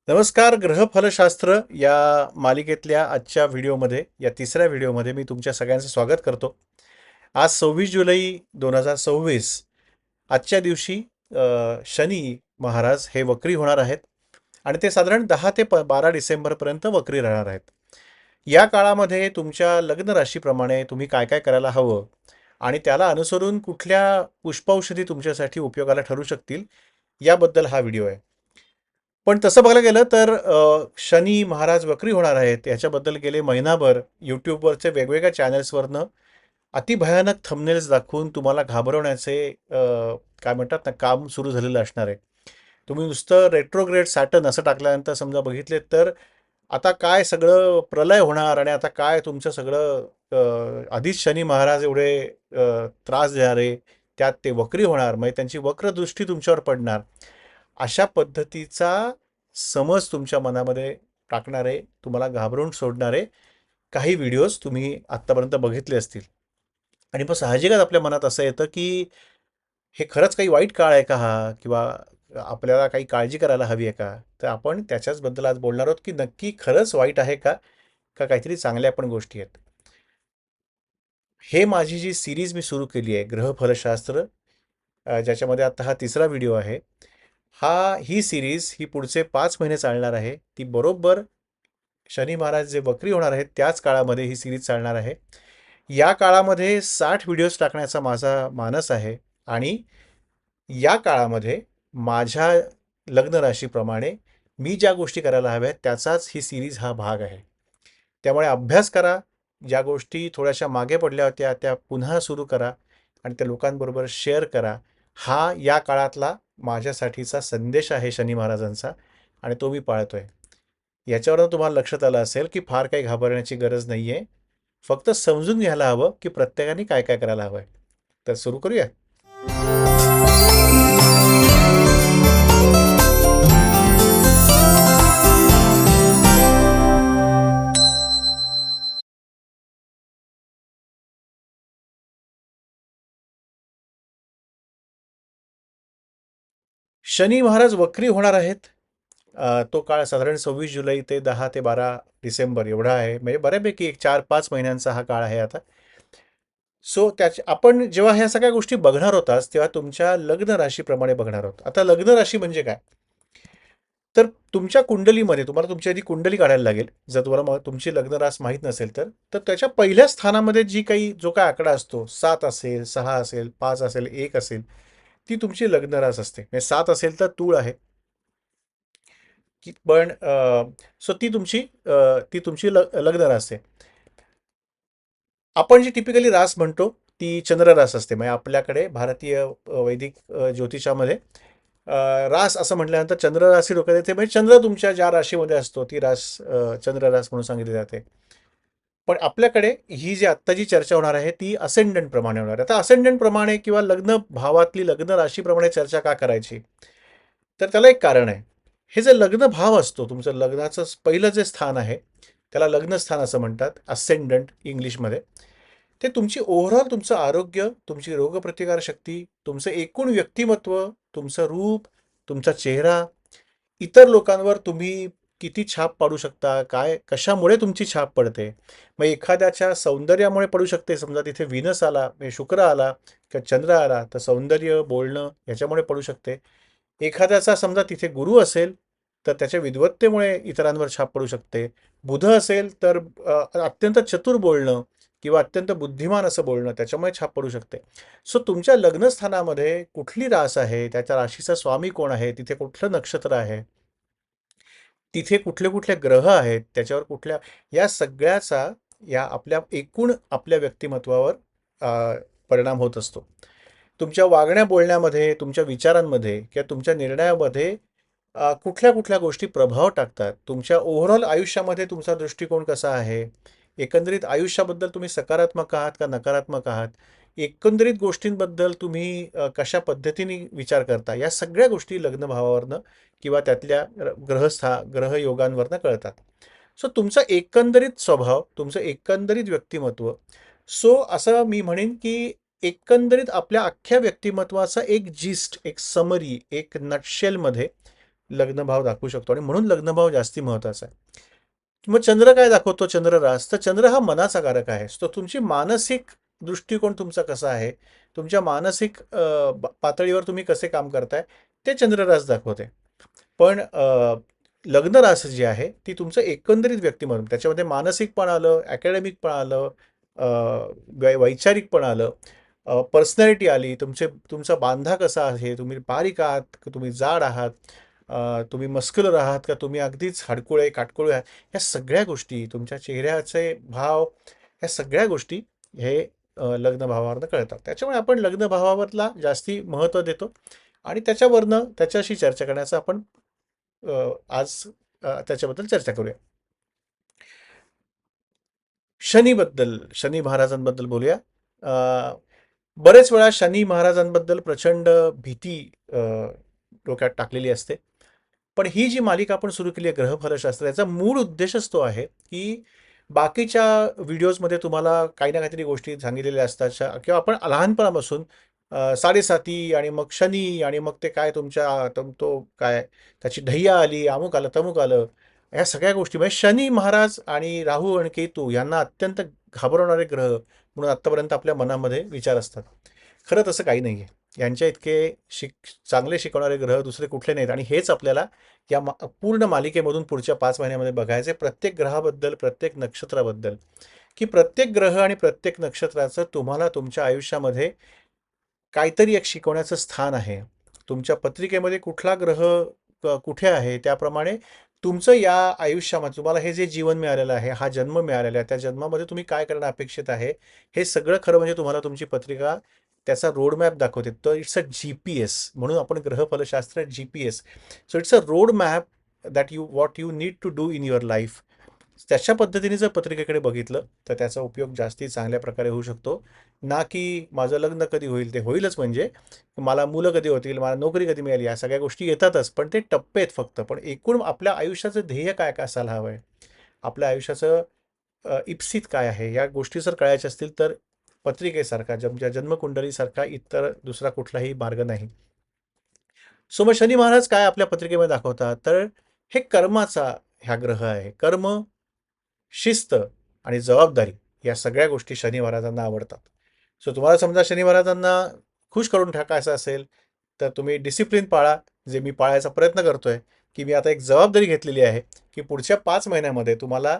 नमस्कार. ग्रहफलशास्त्र या मालिकेतल्या आजच्या व्हिडिओमध्ये, या तिसऱ्या व्हिडिओमध्ये मी तुमच्या सगळ्यांचं स्वागत करतो. आज 26 जुलै 2026. आजच्या दिवशी शनी महाराज हे वक्री होणार आहेत आणि ते साधारण 10 ते 12 डिसेंबरपर्यंत वक्री राहणार आहेत. या काळामध्ये तुमच्या लग्न राशीप्रमाणे तुम्ही काय काय करायला हवं आणि त्याला अनुसरून कुठल्या पुष्पौषधी तुमच्यासाठी उपयोगाला ठरू शकतील, याबद्दल हा व्हिडिओ आहे. पण तसं बघायला गेलं तर शनी महाराज वक्री होणार आहेत याच्याबद्दल गेले महिनाभर यूट्यूबवरचे वेगवेगळ्या चॅनल्सवरनं अतिभयानक थंबनेल्स दाखवून तुम्हाला घाबरवण्याचे काय म्हणतात ना, काम सुरू झालेलं असणार आहे. तुम्ही नुसतं रेट्रोग्रेड सॅटर्न असं टाकल्यानंतर समजा बघितले तर आता काय सगळं प्रलय होणार आणि आता काय तुमचं सगळं आधीच शनी महाराज एवढे त्रास देणारे, त्यात ते वक्री होणार, म्हणजे त्यांची वक्रदृष्टी तुमच्यावर पडणार, अशा पद्धतीचा समज तुमच्या मनामध्ये टाकणारे, तुम्हाला घाबरून सोडणारे काही व्हिडिओज तुम्ही आत्तापर्यंत बघितले असतील. आणि मग साहजिकच आपल्या मनात असं येतं की हे खरंच काही वाईट काळ आहे का हा, किंवा आपल्याला काही काळजी करायला हवी आहे का. तर आपण त्याच्याचबद्दल आज बोलणार आहोत की नक्की खरंच वाईट आहे का, का काहीतरी चांगल्या पण गोष्टी आहेत. हे माझी जी सिरीज मी सुरू केली आहे ग्रहफलशास्त्र, ज्याच्यामध्ये आता हा तिसरा व्हिडिओ आहे. ही सिरीज ही पुढचे 5 महिने चालणार आहे. ती बरोबर शनी महाराज जे वक्री होणार आहेत त्याच काळामध्ये ही सिरीज चालणार आहे. या काळामध्ये 60 व्हिडिओज टाकण्याचा माझा मानस आहे आणि या काळामध्ये माझ्या लग्न राशीप्रमाणे मी ज्या गोष्टी करायला हव्यात त्याचाच ही सिरीज हा भाग आहे. त्यामुळे अभ्यास करा, ज्या गोष्टी थोड्याशा मागे पडल्या होत्या त्या पुन्हा सुरू करा आणि त्या लोकांबरोबर शेअर करा. हा या काळातला माझ्यासाठीचा संदेश आहे शनी महाराजांचा आणि तो मी पाळतोय. याच्यावरून तुम्हाला लक्षात आलं असेल की फार काही घाबरण्याची गरज नाही आहे. फक्त समजून घ्यायला हवं की प्रत्येकाने काय काय करायला हवं आहे. तर सुरू करूया. शनी महाराज वक्री होणार आहेत. तो काळ साधारण 26 जुलै ते 10 ते 12 डिसेंबर एवढा आहे, म्हणजे बऱ्यापैकी एक 4-5 महिन्यांचा हा काळ आहे आता. सो आपण जेव्हा ह्या सगळ्या गोष्टी बघणार होताच तेव्हा तुमच्या लग्न राशीप्रमाणे बघणार आहोत. आता लग्न राशी म्हणजे काय, तर तुमच्या कुंडलीमध्ये तुम्हाला तुमची आधी कुंडली काढायला लागेल. जर तुम्हाला तुमची लग्न रास माहीत नसेल तर तर त्याच्या पहिल्या स्थानामध्ये जो काय आकडा असतो, 7 असेल, 6 असेल, 5 असेल, 1 असेल, ती तुमची लग्न रास असते. म्हणजे 7 असेल तर तूळ आहे. पण सो ती तुमची लग्न रास आहे. आपण जी टिपिकली रास म्हणतो ती चंद्र रास असते. म्हणजे आपल्याकडे भारतीय वैदिक ज्योतिषामध्ये रास असं म्हटल्यानंतर चंद्र राशी डोक्यात येते. म्हणजे चंद्र तुमच्या ज्या राशीमध्ये असतो ती रास चंद्र रास म्हणून सांगितली जाते. पण आपल्याकडे ही जी आत्ता जी चर्चा होणार आहे ती असेंडंट प्रमाणे होणार आहे. आता असेंडंट प्रमाणे किंवा लग्न भावातली लग्न राशीप्रमाणे चर्चा का करायची, तर त्याला एक कारण आहे. हे जे लग्न भाव असतो, तुमचं लग्नाचं पहिलं जे स्थान आहे त्याला लग्नस्थान असं म्हणतात, असेंडंट इंग्लिशमध्ये. ते तुमची ओव्हरऑल तुमचं आरोग्य, तुमची रोगप्रतिकारशक्ती, तुमचं एकूण व्यक्तिमत्व, तुमचं रूप, तुमचा चेहरा, इतर लोकांवर तुम्ही किती छाप पाडू शकता, काय कशामुळे तुमची छाप पडते. मग एखाद्याच्या सौंदर्यामुळे पडू शकते. समजा तिथे व्हीनस आला, म्हणजे शुक्र आला किंवा चंद्र आला तर सौंदर्य, बोलणं ह्याच्यामुळे पडू शकते. एखाद्याचा समजा तिथे गुरु असेल तर त्याच्या विद्वत्तेमुळे इतरांवर छाप पडू शकते. बुध असेल तर अत्यंत चतुर बोलणं किंवा अत्यंत बुद्धिमान असं बोलणं त्याच्यामुळे छाप पडू शकते. सो तुमच्या लग्नस्थानामध्ये कुठली रास आहे, त्याच्या राशीचा स्वामी कोण आहे, तिथे कुठलं नक्षत्र आहे, तिथे कुठले कुठले ग्रह आहेत, त्याच्यावर कुठल्या, या सगळ्याचा या आपल्या व्यक्तिमत्वावर परिणाम होत असतो. तुमच्या वागण्या बोलण्यामध्ये, तुमच्या विचारांमध्ये किंवा तुमच्या निर्णयामध्ये कुठल्या कुठल्या गोष्टी प्रभाव टाकतात. तुमच्या ओव्हरऑल आयुष्यामध्ये तुमचा दृष्टिकोन कसा आहे, एकंदरीत आयुष्याबद्दल तुम्ही सकारात्मक आहात का नकारात्मक आहात, एकंदरीत गोष्टींबद्दल तुम्ही कशा पद्धतीने विचार करता, या सगळ्या गोष्टी लग्नभावावरनं किंवा त्यातल्या ग्रहयोगांवरनं कळतात. सो तुमचा एकंदरीत स्वभाव, तुमचं एकंदरीत व्यक्तिमत्व, सो असं मी म्हणेन की एकंदरीत आपल्या अख्ख्या व्यक्तिमत्वाचा एक जिस्ट, एक समरी, एक नटशेलमध्ये लग्नभाव दाखवू शकतो आणि म्हणून लग्नभाव जास्ती महत्त्वाचा आहे. मग चंद्र काय दाखवतो चंद्ररास? तर चंद्र हा मनाचा कारक आहे. तो तुमची मानसिक दृष्टिकोन तुमचा कसा आहे, तुमच्या मानसिक पातळीवर तुम्ही कसे काम करताय, ते चंद्ररास दाखवते. पण लग्न रास जी आहे ती तुमचं एकंदरीत व्यक्तिमत्व, त्याच्यामध्ये मानसिक पण आलं, अकॅडमिक पण आलं, वैचारिक पण आलं, पर्सनॅलिटी आली, तुमचा बांधा कसा आहे, तुम्ही बारीक आहात का तुम्ही जाड आहात, तुम्ही मस्क्युलर आहात का तुम्ही अगदीच हडकुळे काटकुळे आहात, ह्या सगळ्या गोष्टी, तुमच्या चेहऱ्याचे भाव, ह्या सगळ्या गोष्टी हे लग्न भावावरनं कळतात. त्याच्यामुळे आपण लग्न भावावरला जास्ती महत्त्व देतो आणि त्याच्यावरनं त्याच्याशी चर्चा करण्याचा आपण आज त्याच्याबद्दल चर्चा करूया. शनी महाराजांबद्दल बोलूया. अ, बरेच वेळा शनी महाराजांबद्दल प्रचंड भीती डोक्यात टाकलेली असते. पण ही जी मालिका आपण सुरू केली आहे ग्रहफलशास्त्र, याचा मूळ उद्देशच तो आहे की बाकीच्या व्हिडिओजमध्ये तुम्हाला काही ना काहीतरी गोष्टी सांगितलेल्या असतात किंवा आपण लहानपणापासून साडेसाती आणि मग शनी आणि मग ते काय तो काय त्याची ढैया आली, अमुक आलं तमुक आलं, ह्या सगळ्या गोष्टी म्हणजे शनी महाराज आणि राहू आणि केतू यांना अत्यंत घाबरवणारे ग्रह म्हणून आत्तापर्यंत आपल्या मनामध्ये विचार असतात. खरं तसं काही नाही आहे. यांच्या इतके चांगले शिकवणारे ग्रह दुसरे कुठले नाहीत आणि हेच आपल्याला या पूर्ण मालिकेमधून पुढच्या 5 महिन्यामध्ये बघायचे, प्रत्येक ग्रहाबद्दल, प्रत्येक नक्षत्राबद्दल, की प्रत्येक ग्रह आणि प्रत्येक नक्षत्राचं तुम्हाला तुमच्या आयुष्यामध्ये काहीतरी एक शिकवण्याचं स्थान आहे. तुमच्या पत्रिकेमध्ये कुठला ग्रह कुठे आहे, त्याप्रमाणे तुमचं या आयुष्यामध्ये तुम्हाला हे जे जीवन मिळालेलं आहे, हा जन्म मिळालेला आहे, त्या जन्मामध्ये तुम्ही काय करणं अपेक्षित आहे, हे सगळं खरं म्हणजे तुम्हाला तुमची पत्रिका त्याचा रोडमॅप दाखवते. तर इट्स अ GPS, म्हणून आपण ग्रहफलशास्त्र GPS. So it's a road map that what you need to do in your life. त्याच्या पद्धतीने जर पत्रिकेकडे बघितलं तर त्याचा उपयोग जास्ती चांगल्या प्रकारे होऊ शकतो. ना की माझं लग्न कधी होईल, ते होईलच म्हणजे, मला मुलं कधी होतील, मला नोकरी कधी मिळेल, या सगळ्या गोष्टी येतातच, पण ते टप्पे आहेत फक्त. पण एकूण आपल्या आयुष्याचं ध्येय काय काय असायला हवं आहे, आपल्या आयुष्याचं इप्सित काय आहे, या गोष्टी जर कळायच्या असतील तर पत्रिकेसारखा जन्मकुंडलीसारखा इतर दुसरा कुठलाही मार्ग नाही. सो मग शनी महाराज काय आपल्या पत्रिकेमध्ये दाखवतात, तर हे कर्माचा ह्या ग्रह आहे. कर्म, शिस्त आणि जबाबदारी, या सगळ्या गोष्टी शनी महाराजांना आवडतात. सो तुम्हाला समजा शनी महाराजांना खुश करून टाकायचं असेल तर तुम्ही डिसिप्लिन पाळा, जे मी पाळायचा प्रयत्न करतोय, की मी आता एक जबाबदारी घेतलेली आहे की पुढच्या 5 महिन्यामध्ये तुम्हाला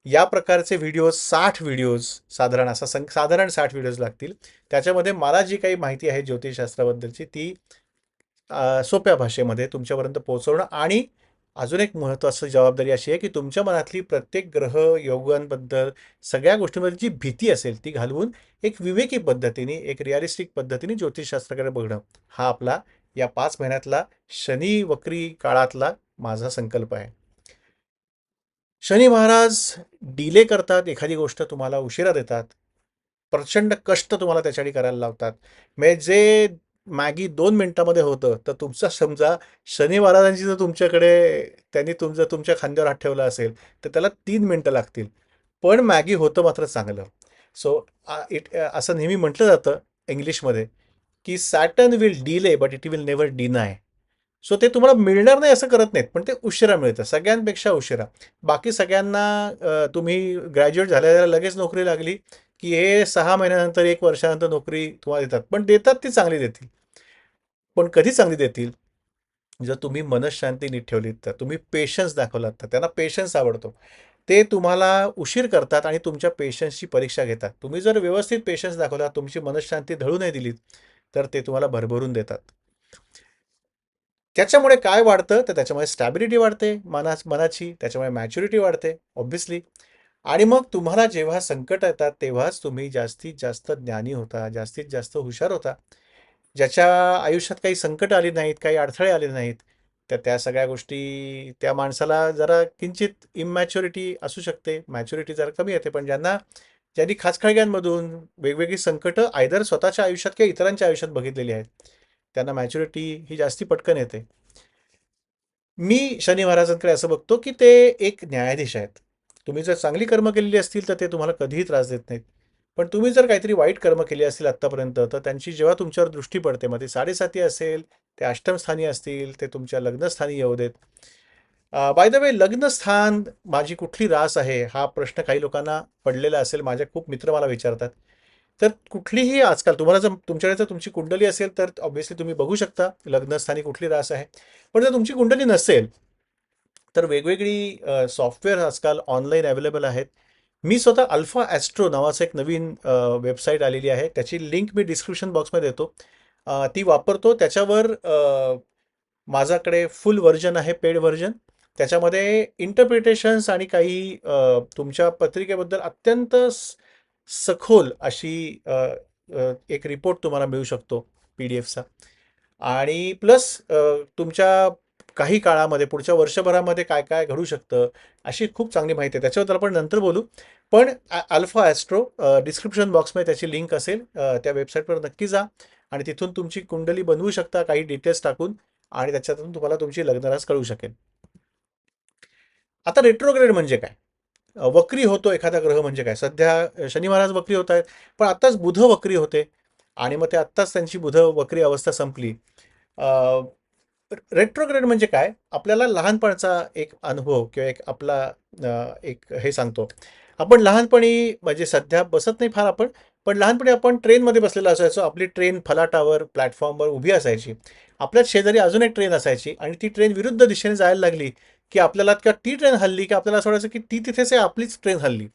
या प्रकारचे व्हिडिओज, 60 व्हिडिओज, साधारण 60 व्हिडिओज लागतील. त्याच्यामध्ये मला जी काही माहिती आहे ज्योतिषशास्त्राबद्दलची ती सोप्या भाषेमध्ये तुमच्यापर्यंत पोहोचवणं, आणि अजून एक महत्त्वाची जबाबदारी अशी आहे की तुमच्या मनातली प्रत्येक ग्रह योगांबद्दल सगळ्या गोष्टींमध्ये जी भीती असेल ती घालवून एक विवेकी पद्धतीने, एक रिअलिस्टिक पद्धतीने ज्योतिषशास्त्राकडे बघणं, हा आपला या 5 महिन्यातला शनी वक्री काळातला माझा संकल्प आहे. शनी महाराज डिले करतात, एखादी गोष्ट तुम्हाला उशिरा देतात, प्रचंड कष्ट तुम्हाला त्याच्यासाठी करायला लावतात. म्हणजे जे मॅगी 2 मिनिटामध्ये होतं, तर तुमचा समजा शनी महाराजांची जर तुमच्याकडे, त्यांनी तुमच्या खांद्यावर हात ठेवला असेल तर त्याला 3 मिनिटं लागतील, पण मॅगी होतं मात्र चांगलं. सो असं नेहमी म्हटलं जातं इंग्लिशमध्ये की Saturn will delay but it will never deny. So ते तुम्हाला मिळणार नाही असं करत नाहीत, पण ते उशिरा मिळतं, सगळ्यांपेक्षा उशिरा. बाकी सगळ्यांना तुम्ही ग्रॅज्युएट झाल्याला लगेच नोकरी लागली की हे 6 महिन्यानंतर, 1 वर्षानंतर नोकरी तुम्हाला देतात, पण देतात ती चांगली देतील. पण कधी चांगली देतील, जर तुम्ही मनःशांती नीट ठेवलीत, तर तुम्ही पेशन्स दाखवलात तर. त्यांना पेशन्स आवडतो, ते तुम्हाला उशीर करतात आणि तुमच्या पेशन्सची परीक्षा घेतात. तुम्ही जर व्यवस्थित पेशन्स दाखवला, तुमची मनःशांती ढळू नाही दिलीत, तर ते तुम्हाला भरभरून देतात. त्याच्यामुळे काय वाढतं, तर त्याच्यामुळे स्टॅबिलिटी वाढते मनाची, त्याच्यामुळे मॅच्युरिटी वाढते ऑब्व्हियसली. आणि मग तुम्हाला जेव्हा संकट येतात तेव्हाच तुम्ही जास्तीत जास्त ज्ञानी होता, जास्तीत जास्त हुशार होता. ज्याच्या आयुष्यात काही संकट आली नाहीत, काही अडथळे आले नाहीत, तर त्या सगळ्या गोष्टी, त्या माणसाला जरा किंचित इमॅच्युरिटी असू शकते, मॅच्युरिटी जरा कमी येते. पण ज्यांनी खाचखळग्यांमधून वेगवेगळी संकटं आयदर स्वतःच्या आयुष्यात किंवा इतरांच्या आयुष्यात बघितलेली आहेत, त्यांना मॅच्युरिटी ही जास्ती पटकन येते. मी शनी महाराजांकडे असं बघतो की ते एक न्यायाधीश आहेत. तुम्ही जर चांगली कर्म केलेली असतील तर ते तुम्हाला कधीही त्रास देत नाहीत. पण तुम्ही जर काहीतरी वाईट कर्म केली असतील आत्तापर्यंत, तर त्यांची जेव्हा तुमच्यावर दृष्टी पडते, मग ती साडेसाती असेल, ते अष्टमस्थानी असतील, ते तुमच्या लग्नस्थानी येऊ देत. बाय द वे, लग्नस्थान माझी कुठली रास आहे हा प्रश्न काही लोकांना पडलेला असेल. माझे खूप मित्र मला विचारतात. तर कुठलीही आजकाल तुम्हाला जर तुमच्याकडे जर तुमची कुंडली असेल तर ऑब्व्हियसली तुम्ही बघू शकता लग्नस्थानी कुठली रास आहे. पण जर तुमची कुंडली नसेल तर वेगवेगळी सॉफ्टवेअर आजकाल ऑनलाईन अवेलेबल आहेत. मी स्वतः अल्फा ॲस्ट्रो नावाचं एक नवीन वेबसाईट आलेली आहे. त्याची लिंक मी डिस्क्रिप्शन बॉक्समध्ये देतो. ती वापरतो. त्याच्यावर माझ्याकडे फुल व्हर्जन आहे, पेड व्हर्जन. त्याच्यामध्ये इंटरप्रिटेशन्स आणि काही तुमच्या पत्रिकेबद्दल अत्यंत सखोल अशी एक रिपोर्ट तुम्हाला मिळू शकतो PDF चा. आणि प्लस तुमच्या काही काळामध्ये पुढच्या वर्षभरामध्ये काय काय घडू शकतं अशी खूप चांगली माहिती आहे. त्याच्याबद्दल आपण नंतर बोलू. पण अल्फा ॲस्ट्रो डिस्क्रिप्शन बॉक्समध्ये त्याची लिंक असेल. त्या वेबसाईटवर नक्की जा आणि तिथून तुमची कुंडली बनवू शकता काही डिटेल्स टाकून आणि त्याच्यातून तुम्हाला तुमची लग्नरास कळू शकेल. आता रेट्रोग्रेड म्हणजे काय? वक्री होतो एखादा ग्रह म्हणजे काय? सध्या शनी महाराज वक्री होत आहेत, पण आत्ताच बुध वक्री होते आणि मग ते आत्ताच त्यांची बुध वक्री अवस्था संपली. रेट्रोग्रेड म्हणजे काय? आपल्याला लहानपणाचा एक अनुभव किंवा एक आपला एक हे सांगतो. आपण लहानपणी म्हणजे सध्या बसत नाही फार आपण, पण लहानपणी आपण ट्रेनमध्ये बसलेलो असायचो. आपली ट्रेन फलाटावर, प्लॅटफॉर्मवर उभी असायची. आपल्याच शेजारी अजून एक ट्रेन असायची आणि ती ट्रेन विरुद्ध दिशेने जायला लागली, की आपल्याला किंवा ती ट्रेन हलली, की आपल्याला असं वाटायचं की ती तिथेच आहे, आपलीच ट्रेन हलली.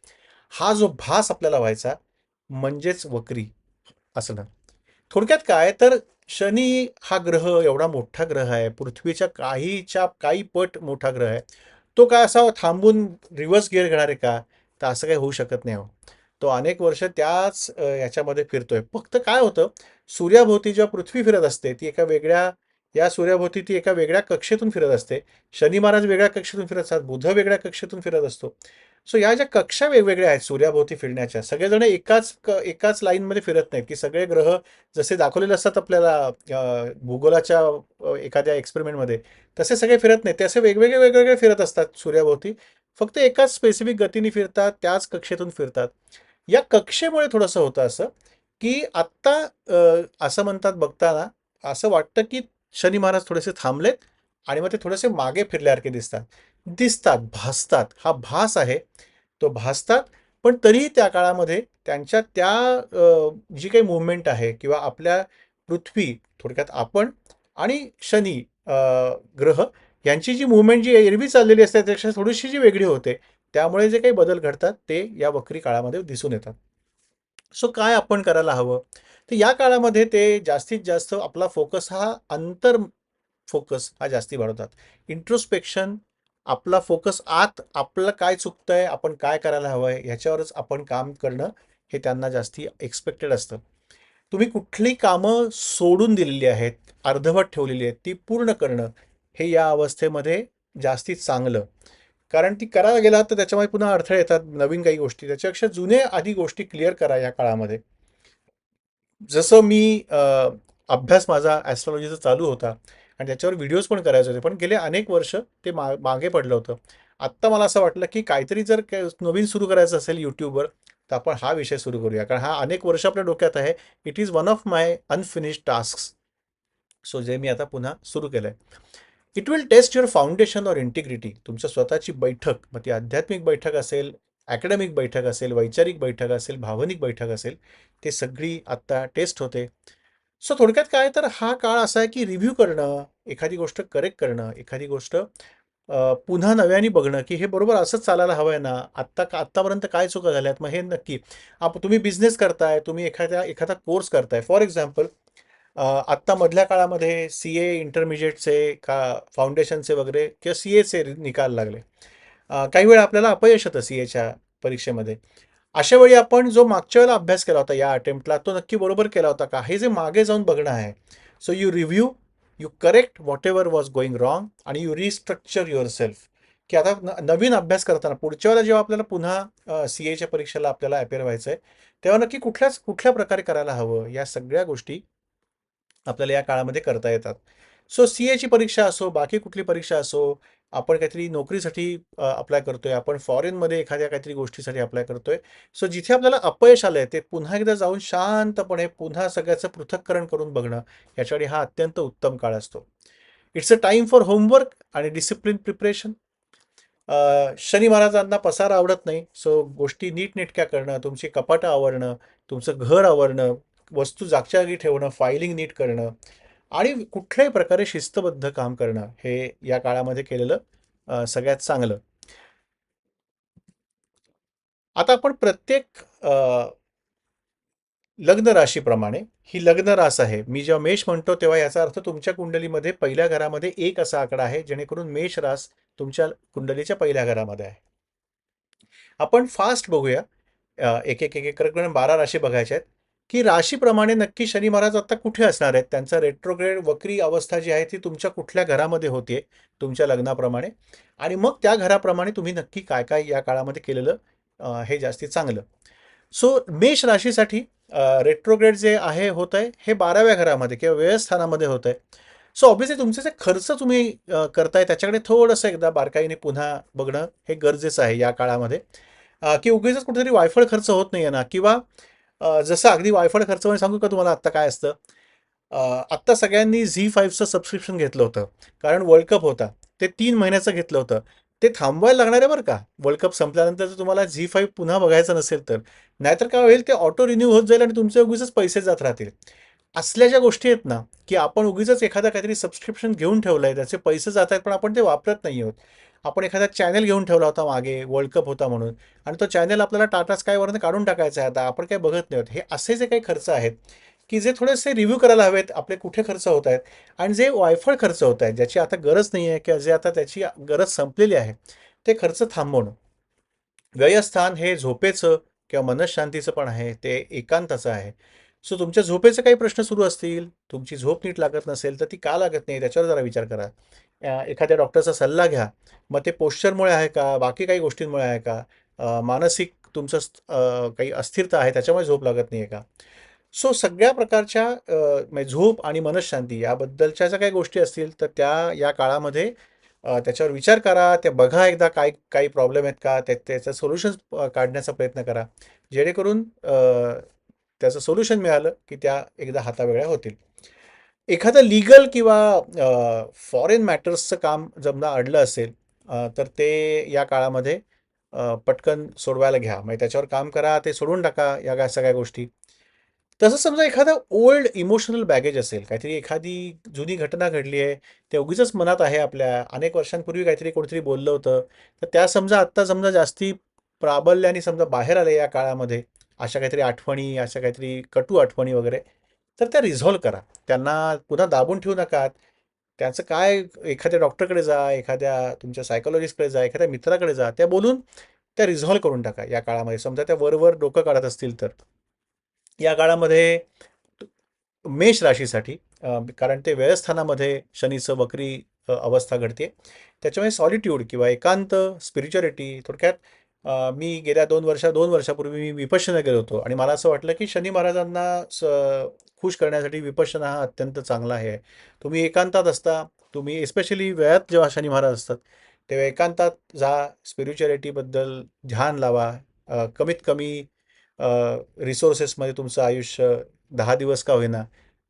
हा जो भास आपल्याला व्हायचा म्हणजेच वक्री असणं. थोडक्यात काय तर शनी हा ग्रह एवढा मोठा ग्रह आहे, पृथ्वीच्या काही पट मोठा ग्रह आहे. तो काय असा थांबून रिव्हर्स गिअर घेणार आहे का? तर असं काही होऊ शकत नाही हो. तो अनेक वर्ष त्याच याच्यामध्ये फिरतोय. फक्त काय होतं, सूर्याभोवती जेव्हा पृथ्वी फिरत असते ती एका वेगळ्या या सूर्याभोवती ती एका वेगळ्या कक्षेतून फिरत असते. शनी महाराज वेगळ्या कक्षेतून फिरत असतात, बुध वेगळ्या कक्षेतून फिरत असतो. सो या ज्या कक्षा वेगवेगळ्या आहेत सूर्याभोवती फिरण्याच्या, सगळेजण एकाच लाईनमध्ये फिरत नाहीत, की सगळे ग्रह जसे दाखवलेले असतात आपल्याला भूगोलाच्या एखाद्या एक्सपेरिमेंटमध्ये, तसे सगळे फिरत नाहीत. ते असे वेगवेगळे वेगवेगळे फिरत असतात सूर्याभोवती. फक्त एकाच स्पेसिफिक गतीने फिरतात, त्याच कक्षेतून फिरतात. या कक्षेमुळे थोडंसं होतं असं, की आत्ता असं म्हणतात बघताना असं वाटतं, की शनी महाराज थोडेसे थांबलेत आणि मग ते थोडेसे मागे फिरल्यासारखे दिसतात, भासतात. हा भास आहे. तो भासतात, पण तरीही त्या काळामध्ये त्यांच्या त्या जी काही मूव्हमेंट आहे किंवा आपल्या पृथ्वी, थोडक्यात आपण आणि शनी ग्रह यांची जी मूव्हमेंट जी एरवी चाललेली असते त्यापेक्षा थोडीशी जी वेगळी होते. त्यामुळे जे काही बदल घडतात ते या वक्री काळामध्ये दिसून येतात. सो काय आपण करायला हवं? तर या काळामध्ये ते जास्तीत जास्त आपला फोकस हा फोकस हा जास्ती वाढवतात. इंट्रोस्पेक्शन, आपला फोकस आत, आपलं काय चुकतंय, आपण काय करायला हवंय ह्याच्यावरच आपण काम करणं हे त्यांना जास्ती एक्सपेक्टेड असतं. तुम्ही कुठली कामं सोडून दिलेली आहेत, अर्धवट ठेवलेली आहेत, ती पूर्ण करणं हे या अवस्थेमध्ये जास्ती चांगलं. कारण ती करायला गेला तर त्याच्यामध्ये पुन्हा अडथळे येतात, नवीन काही गोष्टी. त्याच्यापेक्षा जुने आधी गोष्टी क्लिअर करा या काळामध्ये. जसं मी अभ्यास माझा ॲस्ट्रॉलॉजीचा चालू होता आणि त्याच्यावर व्हिडिओज पण करायचे होते. पण गेले अनेक वर्ष ते मागे पडलं होतं. आत्ता मला असं वाटलं, की काहीतरी जर नवीन सुरू करायचं असेल YouTubeवर, तर आपण हा विषय सुरू करूया. कारण हा अनेक वर्ष आपल्या डोक्यात आहे. It is one of my unfinished tasks. So जे मी आता पुन्हा सुरू केलंय. It will test your foundation or integrity. तुमच्या स्वतःची बैठक, मग ती आध्यात्मिक बैठक असेल, अकॅडमिक बैठक असेल, वैचारिक बैठक असेल, भावनिक बैठक असेल, ते सगळी आत्ता टेस्ट होते. सो थोडक्यात काय तर हा काळ असा आहे की रिव्ह्यू करणं, एखादी गोष्ट करेक्ट करणं, एखादी गोष्ट पुन्हा नव्याने बघणं, की हे बरोबर असंच चालायला हवं आहे ना, आत्तापर्यंत काय चुका झाल्यात, मग हे नक्की तुम्ही बिझनेस करताय, तुम्ही एखादा कोर्स करताय. फॉर एक्झाम्पल आत्ता मधल्या काळामध्ये CA इंटरमिजिएटचे का फाउंडेशनचे वगैरे किंवा CAचे निकाल लागले. काही वेळा आपल्याला अपयश येतं CAच्या परीक्षेमध्ये. अशा वेळी आपण जो मागच्या वेळेला अभ्यास केला होता या अटेम्प्टला तो नक्की बरोबर केला होता का? हे जे मागे जाऊन बघणं आहे. So you review, you correct what ever was going wrong आणि यू रिस्ट्रक्चर युअर सेल्फ. की आता नवीन अभ्यास करताना पुढच्या वेळेला जेव्हा आपल्याला पुन्हा CAच्या परीक्षेला आपल्याला अपेअर व्हायचं आहे, तेव्हा नक्की कुठल्या प्रकारे करायला हवं या सगळ्या गोष्टी आपल्याला या काळामध्ये करता येतात. सो CAची परीक्षा असो, बाकी कुठली परीक्षा असो, आपण काहीतरी नोकरीसाठी अप्लाय करतोय, आपण फॉरेनमध्ये एखाद्या काहीतरी गोष्टीसाठी अप्लाय करतोय. सो जिथे आपल्याला अपयश आलंय ते पुन्हा एकदा जाऊन शांतपणे पुन्हा सगळ्याचं पृथक्करण करून बघणं, याच्यासाठी हा अत्यंत उत्तम काळ असतो. It's a time for homework आणि डिसिप्लिन प्रिपरेशन. शनी महाराजांना पसारा आवडत नाही. सो गोष्टी नीटनेटक्या करणं, तुमची कपाटं आवरणं, तुमचं घर आवरणं, वस्तू जागच्या जागी ठेवणं, फायलिंग नीट करणं आणि कुठल्याही प्रकारे शिस्तबद्ध काम करणं, हे या काळामध्ये केलेलं सगळ्यात चांगलं. आता आपण प्रत्येक लग्न राशीप्रमाणे ही लग्न रास आहे. मी जेव्हा मेष म्हणतो तेव्हा याचा अर्थ तुमच्या कुंडलीमध्ये पहिल्या घरामध्ये एक असा आकडा आहे, जेणेकरून मेष रास तुमच्या कुंडलीच्या पहिल्या घरामध्ये आहे. आपण फास्ट बघूया. एक एक एक एक करून 12 राशी बघायच्या आहेत, की राशीप्रमाणे नक्की शनी महाराज आता कुठे असणार आहेत. त्यांचा रेट्रोग्रेड वक्री अवस्था जी आहे ती तुमच्या कुठल्या घरामध्ये होते तुमच्या लग्नाप्रमाणे, आणि मग त्या घराप्रमाणे तुम्ही नक्की काय काय या काळामध्ये केलेलं हे जास्ती चांगलं. सो मेष राशीसाठी रेट्रोग्रेड जे आहे होत आहे हे 12व्या घरामध्ये किंवा व्ययस्थानामध्ये होत आहे. सो ऑब्व्हियसली तुमचे जे खर्च तुम्ही करताय त्याच्याकडे थोडंसं एकदा बारकाईने पुन्हा बघणं हे गरजेचं आहे या काळामध्ये. की उगीचच कुठेतरी वायफळ खर्च होत नाहीये ना, किंवा जसं अगदी वायफळ खर्च म्हणजे सांगू का तुम्हाला आत्ता काय असतं. अ, आत्ता सगळ्यांनी झी 5चं सबस्क्रिप्शन घेतलं होतं, कारण वर्ल्ड कप होता. ते 3 महिन्याचं घेतलं होतं. ते थांबवायला लागणार आहे बरं का, वर्ल्ड कप संपल्यानंतर जर तुम्हाला झी 5 पुन्हा बघायचं नसेल तर. नाहीतर काय होईल, ते ऑटो रिन्यू होत जाईल आणि तुमचे उगीचच पैसे जात राहतील. असल्या ज्या गोष्टी आहेत ना, की आपण उगीचच एखादा काहीतरी सबस्क्रिप्शन घेऊन ठेवलंय, त्याचे पैसे जात आहेत पण आपण ते वापरत नाही आहोत. आपण एखादा चॅनल घेऊन ठेवला होता मागे वर्ल्ड कप होता म्हणून, आणि तो चॅनल आपल्याला टाटा स्कायवरनं काढून टाकायचा आहे, आता आपण काही बघत नाही आहोत. हे असे जे काही खर्च आहेत, की जे थोडेसे रिव्ह्यू करायला हवेत, आपले कुठे खर्च होत आहेत, आणि जे वायफळ खर्च होत आहेत, ज्याची आता गरज नाही आहे किंवा जे आता त्याची गरज संपलेली आहे, ते खर्च थांबवणं. व्ययस्थान हे झोपेचं किंवा मनःशांतीचं पण आहे, ते एकांताचं आहे. सो तुमच्या झोपेचे काही प्रश्न सुरू असतील, तुमची झोप नीट लागत नसेल तर ती का लागत नाही त्याच्यावर जरा विचार करा. एखाद्या डॉक्टरचा सल्ला घ्या. मग ते पोश्चरमुळे आहे का, बाकी काही गोष्टींमुळे आहे का, मानसिक तुमचं काही अस्थिरता आहे त्याच्यामुळे झोप लागत नाही आहे का. सो सगळ्या प्रकारच्या म्हणजे झोप आणि मनःशांती याबद्दलच्या ज्या काही गोष्टी असतील तर त्या या काळामध्ये त्याच्यावर विचार करा. ते बघा एकदा काय काही प्रॉब्लेम आहेत का, त्याचं सोल्युशन्स काढण्याचा प्रयत्न करा, जेणेकरून त्याचं सोल्युशन मिळालं की त्या एकदा हातावेगळ्या होतील. एखादं लीगल किंवा फॉरेन मॅटर्सचं काम जमना अडलं असेल, तर ते या काळामध्ये पटकन सोडवायला घ्या. म्हणजे त्याच्यावर काम करा, ते सोडून टाका या सगळ्या गोष्टी. तसं समजा एखादा ओल्ड इमोशनल बॅगेज असेल, काहीतरी एखादी जुनी घटना घडली आहे, ते उगीचच मनात आहे आपल्या, अनेक वर्षांपूर्वी काहीतरी कोणीतरी बोललं होतं, तर त्या समजा आत्ता समजा जास्ती प्राबल्याने समजा बाहेर आले या काळामध्ये, अशा काहीतरी आठवणी, अशा काहीतरी कटू आठवणी वगैरे, तर त्या रिझॉल्व्ह करा. त्यांना पुन्हा दाबून ठेवू नका. त्याचं काय, एखाद्या डॉक्टरकडे जा, एखाद्या तुमच्या सायकोलॉजिस्टकडे जा, एखाद्या मित्राकडे जा, त्या बोलून त्या रिझॉल्व्ह करून टाका या काळामध्ये. समजा त्या वरवर डोकं काढत असतील तर या काळामध्ये मेष राशीसाठी, कारण ते व्ययस्थानामध्ये शनीचं वक्री अवस्था घडते, त्याच्यामुळे सॉलिट्यूड किंवा एकांत, स्पिरिच्युअलिटी थोडक्यात. मी गेल्या 2 वर्षापूर्वी मी विपश्यना गेलो होतो आणि मला असं वाटलं की शनी महाराजांना खुश करण्यासाठी विपश्यना हा अत्यंत चांगला आहे. तुम्ही एकांतात असता, तुम्ही एस्पेशली वेळात जेव्हा शनी महाराज असतात तेव्हा एकांतात जा, स्पिरिच्युअलिटीबद्दल ध्यान लावा. कमीत कमी रिसोर्सेसमध्ये तुमचं आयुष्य 10 दिवस का होईना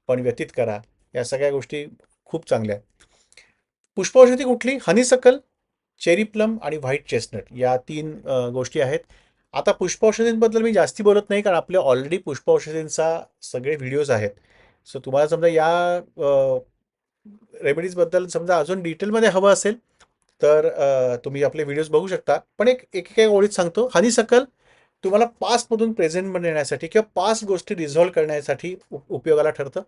पण व्यतीत करा. या सगळ्या गोष्टी खूप चांगल्या आहेत. पुष्पौषधी कुठली? हनीसकल, चेरी प्लम आणि व्हाईट चेस्टनट या 3 गोष्टी आहेत. आता पुष्पौषधींबद्दल मी जास्ती बोलत नाही, कारण आपले ऑलरेडी पुष्पौषधींचा सगळे व्हिडिओज आहेत. सो तुम्हाला समजा या रेमेडीजबद्दल समजा अजून डिटेलमध्ये हवं असेल तर तुम्ही आपले व्हिडिओज बघू शकता. पण एक ओळीत सांगतो, हनीसकल तुम्हाला पास्टमधून प्रेझेंटमध्ये येण्यासाठी किंवा पास्ट गोष्टी रिझॉल्व्ह करण्यासाठी उपयोगाला ठरतं.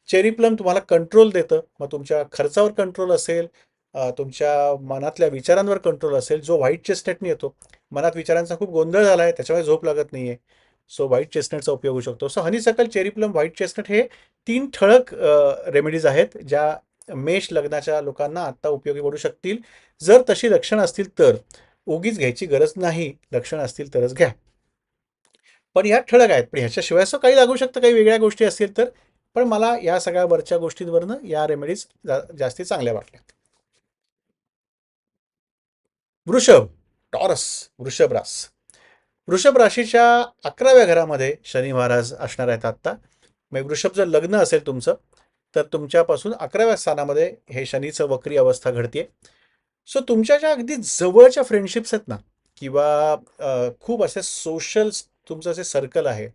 चेरी प्लम तुम्हाला कंट्रोल देतं. मग तुमच्या खर्चावर कंट्रोल असेल, तुमच्या मनातल्या विचारांवर कंट्रोल असेल, जो व्हाईट चेस्टनटने येतो. मनात विचारांचा खूप गोंधळ झाला आहे, त्याच्यामुळे झोप लागत नाही आहे. सो व्हाईट चेस्टनटचा उपयोग होऊ शकतो. So honeysuckle, cherry plum, white chestnut हे 3 ठळक रेमेडीज आहेत, ज्या मेष लग्नाच्या लोकांना आत्ता उपयोगी पडू शकतील. जर तशी लक्षणं असतील तर. उगीच घ्यायची गरज नाही, लक्षणं असतील तरच घ्या. पण ह्या ठळक आहेत. पण ह्याच्याशिवाय असं काही लागू शकतं, काही वेगळ्या गोष्टी असतील तर. पण मला या सगळ्या वरच्या गोष्टींवरनं या रेमेडीज जास्ती चांगल्या वाटल्या. वृषभ, टॉरस, वृषभ रास. वृषभ राशीच्या 11व्या घरामध्ये शनी महाराज असणार आहेत आत्ता. मग वृषभ जर लग्न असेल तुमचं, तर तुमच्यापासून 11व्या स्थानामध्ये हे शनीचं वक्री अवस्था घडते. सो तुमच्या ज्या अगदी जवळच्या फ्रेंडशिप्स आहेत ना, किंवा खूप असे सोशल तुमचं असे सर्कल आहे,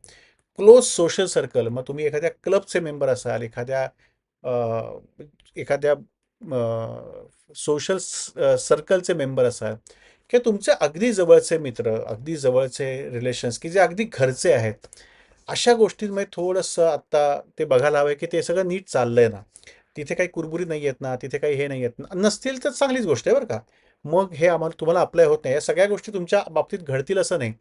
क्लोज सोशल सर्कल, मग तुम्ही एखाद्या क्लबचे मेंबर असाल, अ, एखाद्या सोशल सर्कलचे मेंबर असाल, किंवा तुमचे अगदी जवळचे मित्र, अगदी जवळचे रिलेशन्स की जे अगदी घरचे आहेत, अशा गोष्टींमध्ये थोडंसं आत्ता ते बघायला हवं की ते सगळं नीट चाललंय ना, तिथे काही कुरबुरी नाही आहेत ना, तिथे काही हे नाही आहेत ना, नसतील तर चांगलीच गोष्ट आहे बरं का. मग हे आम्हाला तुम्हाला अप्लाय होत नाही, या सगळ्या गोष्टी तुमच्या बाबतीत घडतील असं नाही.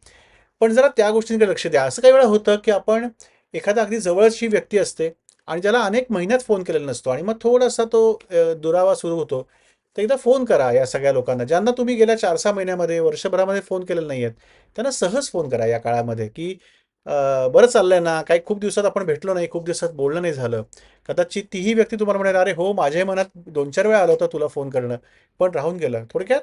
पण जरा त्या गोष्टींकडे लक्ष द्या. असं काही वेळा होतं की आपण एखादा अगदी जवळची व्यक्ती असते आणि ज्याला अनेक महिन्यात फोन केलेला नसतो आणि मग थोडासा तो दुरावा सुरू होतो. तर एकदा फोन करा या सगळ्या लोकांना ज्यांना तुम्ही गेल्या 4-6 महिन्यामध्ये, वर्षभरामध्ये फोन केलेले नाही आहेत. त्यांना सहज फोन करा या काळामध्ये की बरं चाललंय ना, काही खूप दिवसात आपण भेटलो नाही, खूप दिवसात बोलणं नाही झालं. कदाचित तीही व्यक्ती तुम्हाला म्हणेल, अरे हो, माझ्याही मनात 2-4 वेळा आलं होतं तुला फोन करणं, पण राहून गेलं. थोडक्यात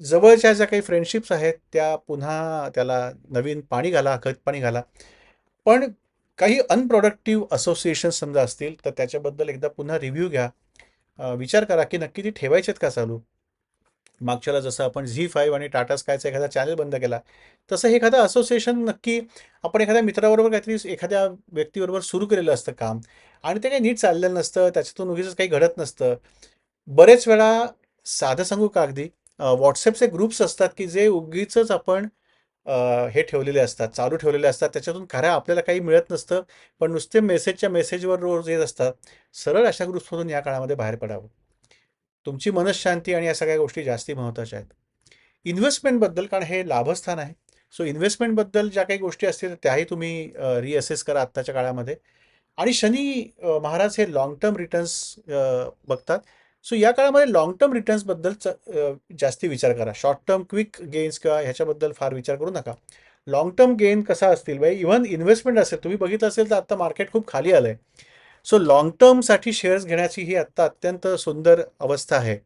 जवळच्या ज्या काही फ्रेंडशिप्स आहेत त्या पुन्हा त्याला नवीन पाणी घाला, खत पाणी घाला. पण काही अनप्रोडक्टिव्ह असोसिएशन समजा असतील तर त्याच्याबद्दल एकदा पुन्हा रिव्ह्यू घ्या. विचार करा की नक्की ती ठेवायचे आहेत का चालू. मागच्याला जसं आपण झी 5 आणि टाटा स्कायचा एखादा चॅनल बंद केला, तसं हे एखादं असोसिएशन नक्की आपण एखाद्या मित्राबरोबर काहीतरी एखाद्या व्यक्तीबरोबर सुरू केलेलं असतं काम, आणि ते काही नीट चाललेलं नसतं, त्याच्यातून उगीच काही घडत नसतं. बरेच वेळा साधं सांगू का, अगदी व्हॉट्सअपचे ग्रुप्स असतात की जे उगीचच आपण हे ठेवलेले असतात, चालू ठेवलेले असतात, त्याच्यातून खऱ्या आपल्याला काही मिळत नसतं, पण नुसते मेसेजच्या मेसेजवर रोज येत असतात. सरळ अशा ग्रुप्समधून या काळामध्ये बाहेर पडावं. तुमची मनःशांती आणि या सगळ्या गोष्टी जास्ती महत्त्वाच्या आहेत. इन्व्हेस्टमेंटबद्दल, कारण हे लाभस्थान आहे, सो इन्व्हेस्टमेंटबद्दल ज्या काही गोष्टी असतील त्याही तुम्ही रिअसेस करा आत्ताच्या काळामध्ये. आणि शनी महाराज हे लाँग टर्म रिटर्न्स बघतात. सो या काळामध्ये लाँग टर्म रिटर्न्सबद्दल जास्ती विचार करा. शॉर्ट टर्म क्विक गेन्स किंवा ह्याच्याबद्दल फार विचार करू नका. लाँग टर्म गेन कसा असतील बाई, इव्हन इन्व्हेस्टमेंट असेल, तुम्ही बघितलं असेल तर आता मार्केट खूप खाली आलं आहे. सो लाँग टर्मसाठी शेअर्स घेण्याची ही आत्ता अत्यंत सुंदर अवस्था आहे.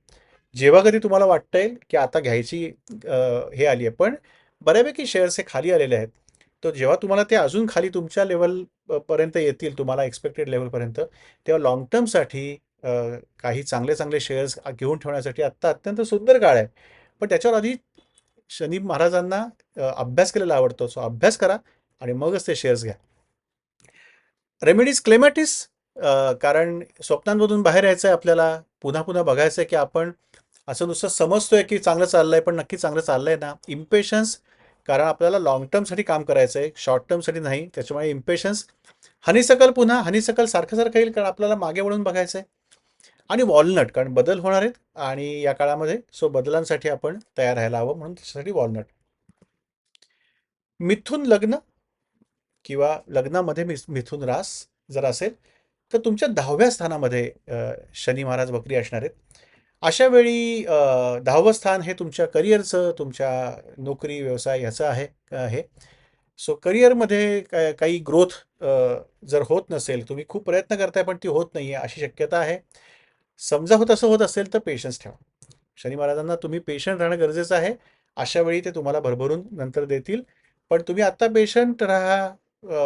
जेव्हा कधी तुम्हाला वाटेल की आता घ्यायची हे आली आहे, पण बऱ्यापैकी शेअर्स हे खाली आलेले आहेत. तर जेव्हा तुम्हाला ते अजून खाली तुमच्या लेवल पर्यंत येतील, तुम्हाला एक्सपेक्टेड लेवलपर्यंत, तेव्हा लाँग टर्मसाठी काही चांगले चांगले शेअर्स घेऊन ठेवण्यासाठी आत्ता अत्यंत सुंदर काळ आहे. पण त्याच्यावर आधी शनी महाराजांना अभ्यास केलेला आवडतो, सो अभ्यास करा आणि मगच ते शेअर्स घ्या. रेमेडीज क्लेमॅटिस, कारण स्वप्नांमधून बाहेर यायचं आहे आपल्याला, पुन्हा पुन्हा बघायचं आहे की आपण असं नुसतं समजतोय की चांगलं चाललंय पण नक्की चांगलं चाललंय ना. इम्पेशन्स, कारण आपल्याला लॉंग टर्मसाठी काम करायचं आहे, शॉर्ट टर्मसाठी नाही, त्याच्यामुळे इम्पेशन्स. हनीसकल, पुन्हा हनीसकल सारखं सारखं येईल कारण आपल्याला मागे वळून बघायचं आहे. आणि वॉलनट, कारण बदल होणार आहेत आणि या काळामध्ये, सो बदलांसाठी आपण तयार राहायला हवं, म्हणून त्याच्यासाठी वॉलनट. मिथून लग्न किंवा लग्नामध्ये मिथून रास जर असेल, तर तुमच्या 10व्या स्थानामध्ये शनी महाराज वक्री असणार आहेत. अशा वेळी 10वं स्थान हे तुमच्या करिअरचं, तुमच्या नोकरी व्यवसाय ह्याचं आहे. सो करिअरमध्ये काही ग्रोथ जर होत नसेल, तुम्ही खूप प्रयत्न करताय पण ती होत नाही आहे अशी शक्यता आहे. समजा असं होत असेल तर पेशन्स ठेवा. शनी महाराजांना तुम्ही पेशंट राहणं गरजेचं आहे. अशा वेळी ते तुम्हाला भरभरून नंतर देतील. पण तुम्ही आत्ता पेशंट राहा,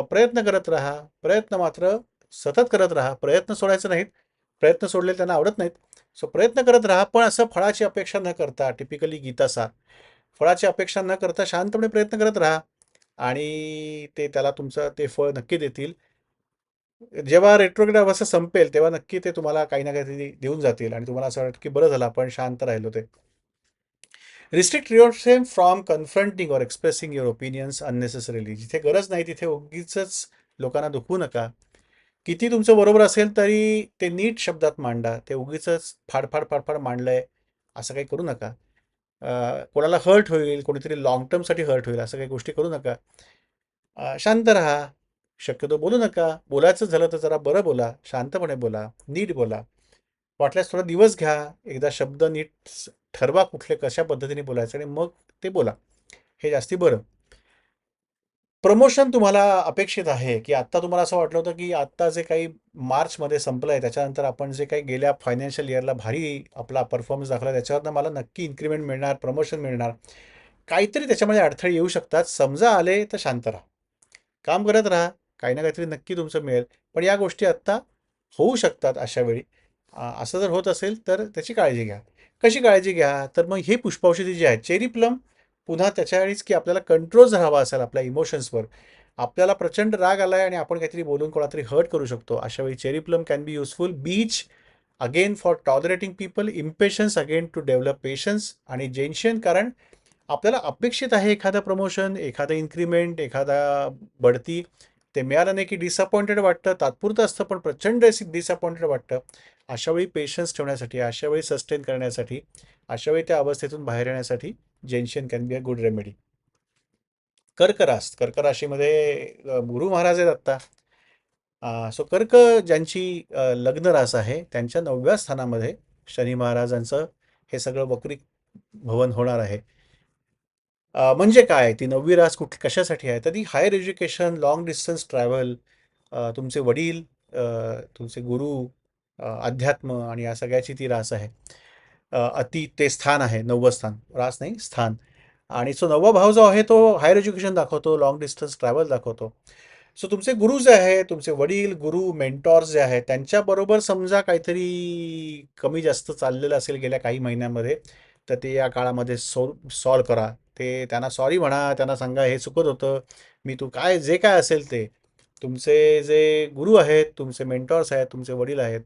प्रयत्न करत राहा, प्रयत्न मात्र सतत करत राहा. प्रयत्न सोडायचे नाहीत, प्रयत्न सोडले त्यांना आवडत नाहीत. सो प्रयत्न करत राहा, पण असं फळाची अपेक्षा न करता, टिपिकली गीतासार, फळाची अपेक्षा न करता शांतपणे प्रयत्न करत राहा आणि ते त्याला तुमचं ते फळ नक्की देतील. जेव्हा रेट्रोग्रेड अवस्था संपेल तेव्हा नक्की ते तुम्हाला काही ना काहीतरी देऊन जातील आणि तुम्हाला असं वाटतं की बरं झालं आपण शांत राहिलो ते. रिस्ट्रिक्ट युअरसेल्फ फ्रॉम कन्फ्रंटिंग और एक्सप्रेसिंग युअर ओपिनियन्स अननेसेसरीली. जिथे गरज नाही तिथे उगीचच लोकांना दुखवू नका. किती तुमचं बरोबर असेल तरी ते नीट शब्दात मांडा. ते उगीचच फाडफाड फाडफाड मांडलंय असं काही करू नका. कोणाला हर्ट होईल, कोणीतरी लाँग टर्मसाठी हर्ट होईल, असं काही गोष्टी करू नका. शांत राहा. शक्यतो बोलू नका. बोलायचं झालं तर जरा बरं बोला, शांतपणे बोला, नीट बोला. वाटल्यास थोडा दिवस घ्या, एकदा शब्द नीट ठरवा कुठले कशा पद्धतीने बोलायचं आणि मग ते बोला. हे जास्ती बरं. प्रमोशन तुम्हाला अपेक्षित आहे, की आत्ता तुम्हाला असं वाटलं होतं, की आत्ता जे काही मार्चमध्ये संपलंय, त्याच्यानंतर आपण जे काही गेल्या फायनान्शियल इयरला भारी आपला परफॉर्मन्स दाखवला, त्याच्यावरनं मला नक्की इन्क्रिमेंट मिळणार, प्रमोशन मिळणार. काहीतरी त्याच्यामध्ये अडथळे येऊ शकतात. समजा आले तर शांत राहा. काम करत राहा. काही ना काहीतरी नक्की तुमचं मिळेल. पण या गोष्टी आत्ता होऊ शकतात अशा वेळी. असं जर होत असेल तर त्याची काळजी घ्या. कशी काळजी घ्या? तर मग हे पुष्पौषधी जी आहेत, चेरी प्लम पुन्हा त्याच्या वेळीच की आपल्याला कंट्रोल जर हवा असेल आपल्या इमोशन्सवर, आपल्याला प्रचंड राग आलाय आणि आपण काहीतरी बोलून कोणातरी हर्ट करू शकतो. अशा वेळी cherry plum can be useful. Beech again for tolerating people, impatiens again to develop patience आणि जेन्शियन कारण आपल्याला अपेक्षित आहे एखादं प्रमोशन, एखादं इन्क्रिमेंट, एखादा बढती. ते मिळालं नाही की डिसअपॉइंटेड वाटतं. तात्पुरतं असतं पण प्रचंड डिसअपॉइंटेड वाटतं. अशा वेळी पेशन्स ठेवण्यासाठी, अशा वेळी सस्टेन करण्यासाठी, अशा वेळी त्या अवस्थेतून बाहेर येण्यासाठी gentian can be a good remedy. कर्क राशीमध्ये गुरु महाराज आहेत आत्ता. सो कर्क ज्यांची लग्न रास आहे त्यांच्या 9व्या स्थानामध्ये शनी महाराजांचं हे सगळं वक्री भवन होणार आहे. म्हणजे काय ती 9वी रास कशासाठी आहे तर ती higher education, long distance travel, तुमचे वडील, तुमचे गुरु, अध्यात्म आणि या सगळ्याची ती रास आहे. अति ते स्थान आहे 9वं स्थान, रास नाही स्थान. आणि सो 9वा भाव जो आहे तो हायर एज्युकेशन दाखवतो, लॉंग डिस्टन्स ट्रॅव्हल दाखवतो. सो तुमचे गुरु जे आहे, तुमचे वडील, गुरु, मेंटॉर्स जे आहेत, त्यांच्याबरोबर समजा काहीतरी कमी जास्त चाललेलं असेल गेल्या काही महिन्यांमध्ये, तर ते या काळामध्ये सॉल्व करा. ते त्यांना सॉरी म्हणा, त्यांना सांगा हे चुकत होतं, मी तू काय जे काय असेल ते. तुमचे जे गुरु आहेत, तुमचे मेंटॉर्स आहेत, तुमचे वडील आहेत,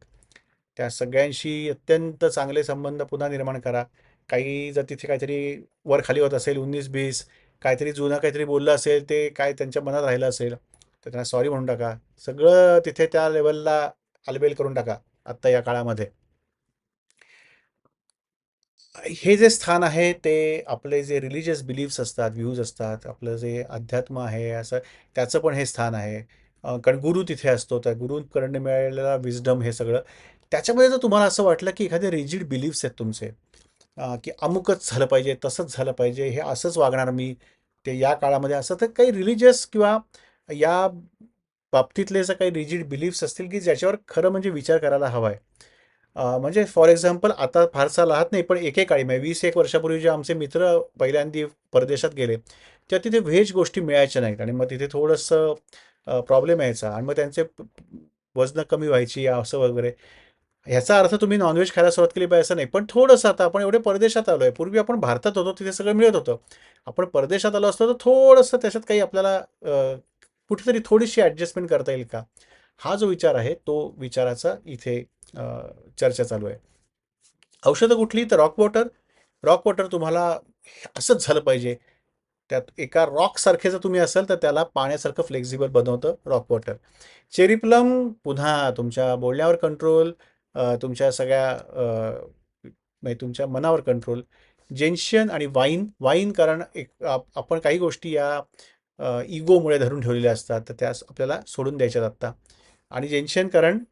त्या सगळ्यांशी अत्यंत चांगले संबंध पुन्हा निर्माण करा. काही जर तिथे काहीतरी वर खाली होत असेल 19-20, काहीतरी जुनं काहीतरी बोललं असेल, ते काय त्यांच्या मनात राहिलं असेल, तर त्यांना सॉरी म्हणून टाका. सगळं तिथे त्या लेवलला आलबेल करून टाका आत्ता या काळामध्ये. हे जे स्थान आहे ते आपले जे रिलिजियस बिलीफ्स असतात, व्ह्यूज असतात, आपलं जे अध्यात्म आहे असं त्याचं पण हे स्थान आहे. कारण गुरु तिथे असतो, त्या गुरूंकडनं मिळालेला विजडम हे सगळं. त्याच्यामध्ये जर तुम्हाला असं वाटलं की एखादे रिजिड बिलीफ्स आहेत तुमचे, की अमुकच झालं पाहिजे, तसंच झालं पाहिजे, हे असंच वागणार मी, ते या काळामध्ये असं, तर काही रिलिजियस किंवा या बाबतीतले जर काही रिजिड बिलीफ्स असतील की ज्याच्यावर खरं म्हणजे विचार करायला हवा आहे. म्हणजे फॉर एक्झाम्पल आता फारसा लहात नाही, पण एकेकाळी म्हणजे 20-1 वर्षापूर्वी जे आमचे मित्र पहिल्यांदा परदेशात गेले, तेव्हा तिथे व्हेज गोष्टी मिळायच्या नाहीत आणि मग तिथे थोडंसं प्रॉब्लेम यायचा आणि मग त्यांचे वजनं कमी व्हायची असं वगैरे. ह्याचा अर्थ तुम्ही नॉनव्हेज खायला सुरुवात केली पाहिजे असं नाही, पण थोडंसं आता आपण एवढे परदेशात आलो आहे. पूर्वी आपण भारतात होतो, तिथे सगळं मिळत होतं. आपण परदेशात आलो असतो तर थोडंसं त्याच्यात काही आपल्याला कुठेतरी थोडीशी ॲडजस्टमेंट करता येईल का? हा जो विचार आहे तो विचाराचा इथे अ, चर्चा चालू आहे. औषधं कुठली तर रॉक वॉटर. रॉक वॉटर तुम्हाला असंच झालं पाहिजे. त्यात एका रॉकसारखे जर तुम्ही असाल तर त्याला पाण्यासारखं फ्लेक्झिबल बनवतं रॉक वॉटर. चेरी प्लम पुन्हा तुमच्या बोलण्यावर कंट्रोल, तुमच्या सगळ्या म्हणजे तुमच्या मनावर कंट्रोल. जेन्शियन आणि वाईन. वाईन कारण आपण काही गोष्टी या इगोमुळे धरून ठेवलेल्या असतात, तर त्या आपल्याला सोडून द्यायच्यात आत्ता. आणि जेन्शियन कारण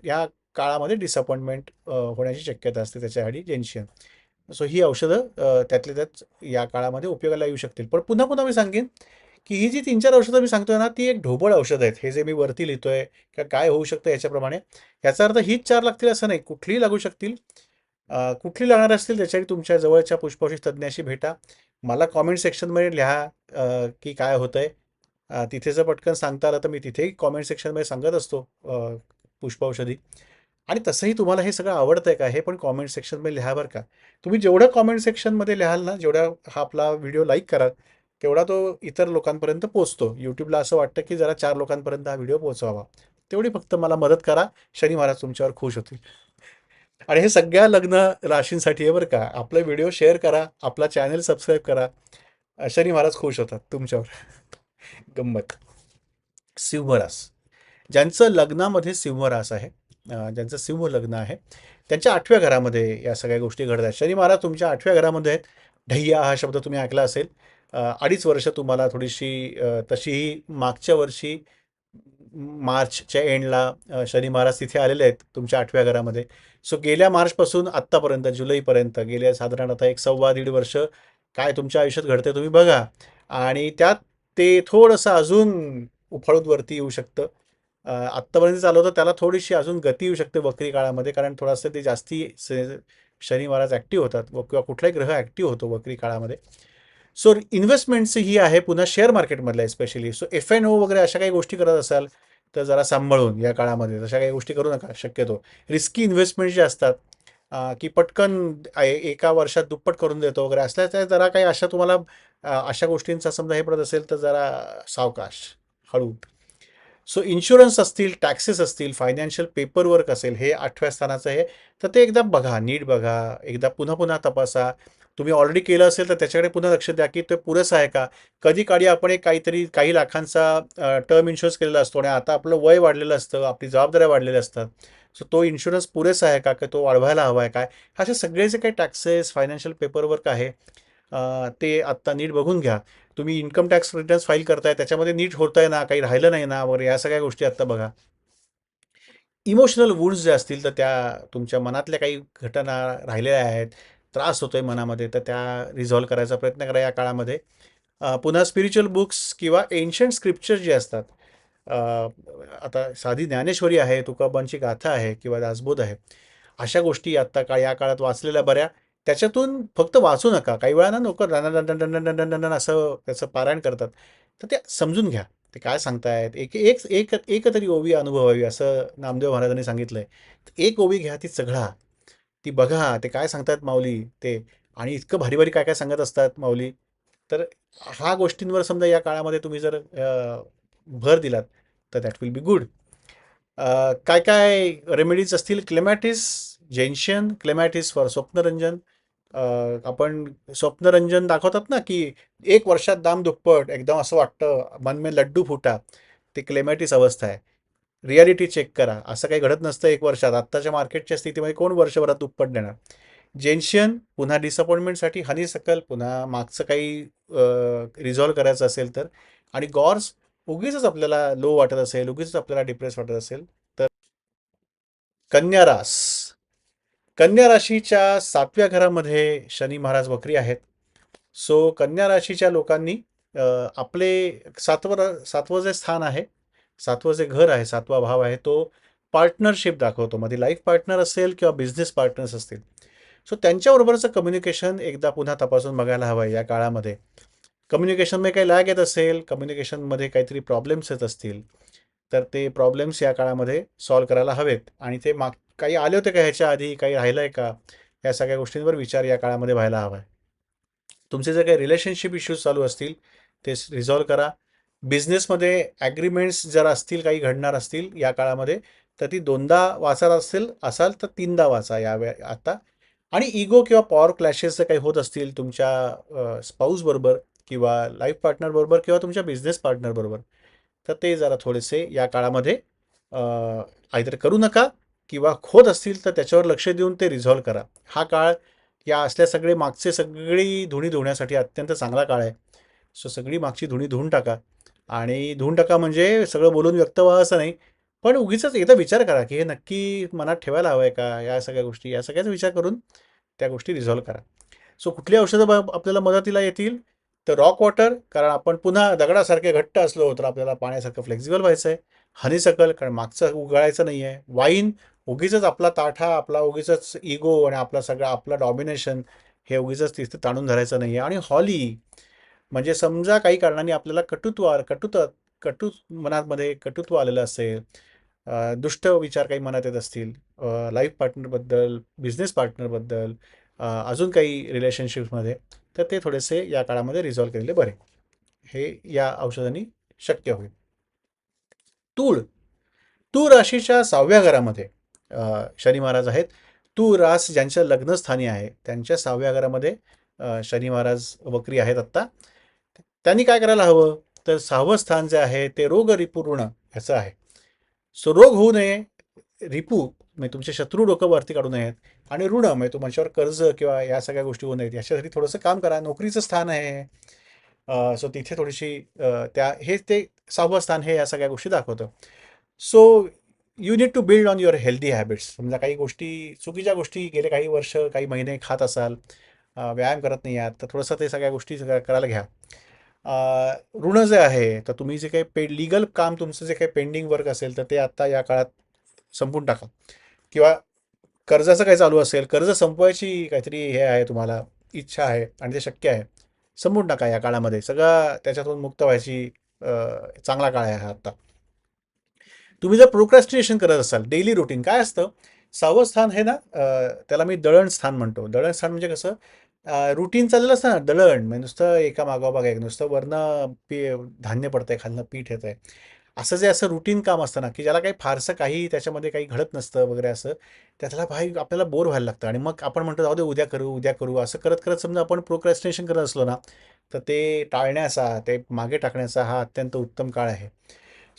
या काळामध्ये डिसअपॉइंटमेंट होण्याची शक्यता असते, त्याच्यासाठी जेन्शियन. सो ही औषधं त्यातल्या त्यात या काळामध्ये उपयोगाला येऊ शकतील. पण पुन्हा पुन्हा मी सांगेन की ही जी 3-4 औषधं मी सांगतोय ना, ती एक ढोबळ औषधं आहेत. हे जे मी वरती लिहितोय का काय होऊ शकतं याच्याप्रमाणे. याचा अर्थ हीच 4 लागतील असं नाही, कुठलीही लागू शकतील. कुठली लागणार असतील त्याच्यासाठी तुमच्या जवळच्या पुष्पौषधी तज्ज्ञाशी भेटा. मला कॉमेंट सेक्शनमध्ये लिहा की काय होतंय. तिथे जर पटकन सांगता आलं तर मी तिथेही कॉमेंट सेक्शनमध्ये सांगत असतो पुष्पौषधी. आणि तसंही तुम्हाला हे सगळं आवडतंय का हे पण कॉमेंट सेक्शनमध्ये लिहा बरं का. तुम्ही जेवढं कॉमेंट सेक्शनमध्ये लिहाल ना, जेवढा हा आपला व्हिडिओ लाईक कराल, तेवढा तो इतर लोकांपर्यंत पोहोचतो. यूट्यूबला असं वाटतं की जरा 4 लोकांपर्यंत हा व्हिडिओ पोहोचवावा. तेवढी फक्त मला मदत करा. शनी महाराज तुमच्यावर खुश होतील. आणि हे सगळ्या लग्न राशींसाठी आहे बरं का. आपला व्हिडिओ शेअर करा, आपला चॅनल सबस्क्राईब करा. शनी महाराज खुश होतात तुमच्यावर. गंमत. सिंहरास. ज्यांचं लग्नामध्ये सिंहरास आहे, ज्यांचं सिंह लग्न आहे, त्यांच्या 8व्या घरामध्ये या सगळ्या गोष्टी घडतात. शनी महाराज तुमच्या 8व्या घरामध्ये आहेत. ढय्या हा शब्द तुम्ही ऐकला असेल. 2.5 वर्ष तुम्हाला थोडीशी तशीही मागच्या वर्षी मार्चच्या एंडला शनी महाराज तिथे आलेले आहेत तुमच्या 8व्या घरामध्ये. सो गेल्या मार्चपासून आत्तापर्यंत जुलैपर्यंत गेल्या साधारण आता 1 सव्वा दीड वर्ष काय तुमच्या आयुष्यात घडते तुम्ही बघा. आणि त्यात ते थोडंसं अजून उफाळून वरती येऊ शकतं. आत्तापर्यंत चालू होतं त्याला थोडीशी अजून गती येऊ शकते वक्री काळामध्ये, कारण थोडंसं ते जास्ती शनी महाराज ॲक्टिव्ह होतात किंवा कुठलाही ग्रह ॲक्टिव्ह होतो वक्री काळामध्ये. सो इन्व्हेस्टमेंटची ही आहे पुन्हा शेअर मार्केटमधल्या स्पेशली. सो एफ-एन-ओ वगैरे अशा काही गोष्टी करत असाल तर जरा सांभाळून या काळामध्ये तशा काही गोष्टी करू नका शक्यतो. रिस्की इन्व्हेस्टमेंट जे असतात की पटकन एका वर्षात दुप्पट करून देतो वगैरे असल्या त्या जरा काही अशा तुम्हाला अशा गोष्टींचा समजा हे पडत असेल तर जरा सावकाश, हळू. सो इन्शुरन्स असतील, टॅक्सेस असतील, फायनान्शियल पेपरवर्क असेल, हे 8व्या स्थानाचं आहे. तर ते एकदा बघा, नीट बघा, एकदा पुन्हा पुन्हा तपासा. तुम्ही ऑलरेडी केलं असेल तर त्याच्याकडे पुन्हा लक्ष द्या की ते पुरेसं आहे का. कधी काळी आपण एक काहीतरी काही लाखांचा टर्म इन्शुरन्स केलेला असतो आणि आता आपलं वय वाढलेलं असतं, आपली जबाबदाऱ्या वाढलेल्या असतात. सो तो इन्शुरन्स पुरेसा आहे का, की तो वाढवायला हवा आहे काय. असे सगळे जे काही टॅक्सेस, फायनान्शियल पेपरवर्क आहे ते आत्ता नीट बघून घ्या. तुम्ही इन्कम टॅक्स रिटर्न्स फाईल करताय त्याच्यामध्ये नीट होतंय ना, काही राहिलं नाही ना वगैरे या सगळ्या गोष्टी आत्ता बघा. इमोशनल वुंड्स जे असतील तर त्या तुमच्या मनातल्या काही घटना राहिलेल्या आहेत, त्रास होतोय मनामध्ये, तर त्या रिझॉल्व्ह करायचा प्रयत्न करा या काळामध्ये. पुन्हा स्पिरिच्युअल बुक्स किंवा एन्शंट स्क्रिप्चर जे असतात, अ, आता साधी ज्ञानेश्वरी आहे, तुकोबांची गाथा आहे किंवा दासबोध आहे, अशा गोष्टी आत्ता या काळात वाचलेल्या बऱ्या. त्याच्यातून फक्त वाचू नका. काही वेळा ना लोक असं त्याचं पारायण करतात. तर ते समजून घ्या. ते काय सांगतायत. एक एक एक एक तरी ओवी अनुभवावी असं नामदेव महाराजांनी सांगितलंय. एक ओवी घ्या ती चघळा. ती बघा ते काय सांगतायत माऊली ते. आणि इतकं भारी भारी काय काय सांगत असतात माऊली. तर ह्या गोष्टींवर समजा या काळामध्ये तुम्ही जर भर दिलात तर दॅट विल बी गुड. काय काय रेमेडीज असतील. क्लेमॅटिस जेन्शियन क्लेमॅटिस फॉर स्वप्नरंजन. आपण स्वप्नरंजन दाखवतात ना की एक वर्षात दाम दुप्पट एकदम असं वाटतं मन में लड्डू फुटा. ते क्लेमॅटिस अवस्था आहे. रियालिटी चेक करा. असं काही घडत नसतं एक वर्षात. आत्ताच्या मार्केटच्या स्थितीमध्ये कोण वर्षभरात दुप्पट देणार. जेन्शियन पुन्हा डिसअपॉइंटमेंटसाठी हनीसकल पुन्हा मागचं काही रिझॉल्व करायचं असेल तर. आणि गॉर्स उगीच आपल्याला लो वाटत असेल, उगीच आपल्याला डिप्रेस वाटत असेल तर. कन्या रास. कन्या राशीच्या 7व्या घरामध्ये शनी महाराज वक्री आहेत. सो कन्या राशीच्या लोकांनी आपले सातवं जे स्थान आहे, सातवं जे घर आहे, सातवा भाव आहे, तो पार्टनरशिप दाखवतो. मध्ये लाईफ पार्टनर असेल किंवा बिझनेस पार्टनर्स असतील. सो त्यांच्याबरोबरचं कम्युनिकेशन एकदा पुन्हा तपासून बघायला हवं आहे या काळामध्ये. कम्युनिकेशनमध्ये काही लॅग येत असेल, कम्युनिकेशनमध्ये काहीतरी प्रॉब्लेम्स येत असतील, तर ते प्रॉब्लेम्स या काळामध्ये सॉल्व्ह करायला हवेत. आणि ते काही आले होते का ह्याच्या आधी, काही राहिलं आहे का, या सगळ्या गोष्टींवर विचार या काळामध्ये व्हायला हवा आहे. तुमचे जे काही रिलेशनशिप इश्यूज चालू असतील ते रिझॉल्व्ह करा. बिझनेसमध्ये ॲग्रीमेंट्स जर असतील, काही घडणार असतील या काळामध्ये, तर ती दोनदा वाचत असाल तर तीनदा वाचा आता. आणि इगो किंवा पॉवर क्लॅशेस जर काही होत असतील तुमच्या स्पाऊसबरोबर किंवा लाईफ पार्टनरबरोबर किंवा तुमच्या बिझनेस पार्टनरबरोबर, तर ते जरा थोडेसे या काळामध्ये आयदर करू नका किंवा होत असतील तर त्याच्यावर लक्ष देऊन ते रिझॉल्व्ह करा. हा काळ या असल्या सगळे मागचे सगळी धुणी धुण्यासाठी अत्यंत चांगला काळ आहे. सो सगळी मागची धुणी धुवून टाका. आणि धुवून टाका म्हणजे सगळं बोलून व्यक्त व्हा असं नाही, पण उगीचच एकदा विचार करा की हे नक्की मनात ठेवायला हवं आहे का, या सगळ्या गोष्टी, या सगळ्याचा विचार करून त्या गोष्टी रिझॉल्व्ह करा. सो कुठली औषधं आपल्याला मदतीला येतील तर रॉक वॉटर, कारण आपण पुन्हा दगडासारखे घट्ट असलो तर आपल्याला पाण्यासारखं फ्लेक्झिबल व्हायचं आहे. हनीसकल, कारण मागचं उगाळायचं नाही आहे. वाईन, उगीचच आपला ताठा, आपला उगीचच इगो आणि आपला सगळा आपला डॉमिनेशन हे उगीचच तिथे ताणून धरायचं नाही आहे. आणि हॉली, म्हणजे समजा काही कारणाने आपल्याला कटू मनामध्ये कटुत्व आलेलं असेल, दुष्ट विचार काही मनात येत असतील, लाईफ पार्टनरबद्दल, बिझनेस पार्टनरबद्दल, अजून काही रिलेशनशिप्समध्ये, तर ते थोडेसे या काळामध्ये रिझॉल्व्ह केलेले बरे. हे या औषधांनी शक्य होईल. तूळ. तूळ राशीच्या 6व्या घरामध्ये शनी महाराज आहेत. तूळ रास ज्यांच्या लग्नस्थानी आहे त्यांच्या 6व्या घरामध्ये शनी महाराज वक्री आहेत आत्ता. त्यांनी काय करायला हवं तर 6वं स्थान जे आहे ते रोग रिपू ऋण ह्याचं आहे. सो रोग होऊ नये, रिपू म्हणजे तुमचे शत्रू डोकं वरती काढू नयेत, आणि ऋण म्हणजे तुमच्यावर कर्ज किंवा या सगळ्या गोष्टी होऊ नयेत याच्यासाठी थोडंसं काम करा. नोकरीचं स्थान आहे, सो तिथे थोडीशी हे ते 6वं स्थान हे या सगळ्या गोष्टी दाखवतं. So you need to build on your healthy habits. समजा काही गोष्टी, चुकीच्या गोष्टी गेले काही वर्ष काही महिने खात असाल, व्यायाम करत नाही आहात, तर थोडंसं ते सगळ्या गोष्टी करायला घ्या. ऋण जे आहे तर तुम्ही जे काही लिगल काम तुमचं जे काही पेंडिंग वर्क असेल तर ते आत्ता या काळात संपून टाका. किंवा कर्जाचं काही चालू असेल, कर्ज संपवायची काहीतरी हे आहे तुम्हाला इच्छा आहे आणि ते शक्य आहे, संपवून टाका या काळामध्ये. सगळं त्याच्यातून मुक्त व्हायची चांगला काळ आहे हा आता. तुम्ही जर प्रोक्रॅस्टिनेशन करत असाल, डेली रुटीन काय असतं? 6वं स्थान हे ना, त्याला मी दळण स्थान म्हणतो. दळण स्थान म्हणजे कसं, रुटीन चाललेलं असतं ना, दळण म्हणजे नुसतं एका मागोमाग एक, नुसतं वरनं धान्य पडतंय, खालनं पीठ येतंय. असं जे असं रुटीन काम असतं ना, की ज्याला काही फारसं काही त्याच्यामध्ये काही घडत नसतं वगैरे असं, त्याला भाई आपल्याला बोर व्हायला लागतं आणि मग आपण म्हणतो जाऊ दे उद्या करू, उद्या करू. असं करत करत समजा आपण प्रोक्रॅस्टिनेशन करत असलो ना, तर ते टाळण्याचा, ते मागे टाकण्याचा हा अत्यंत उत्तम काळ आहे.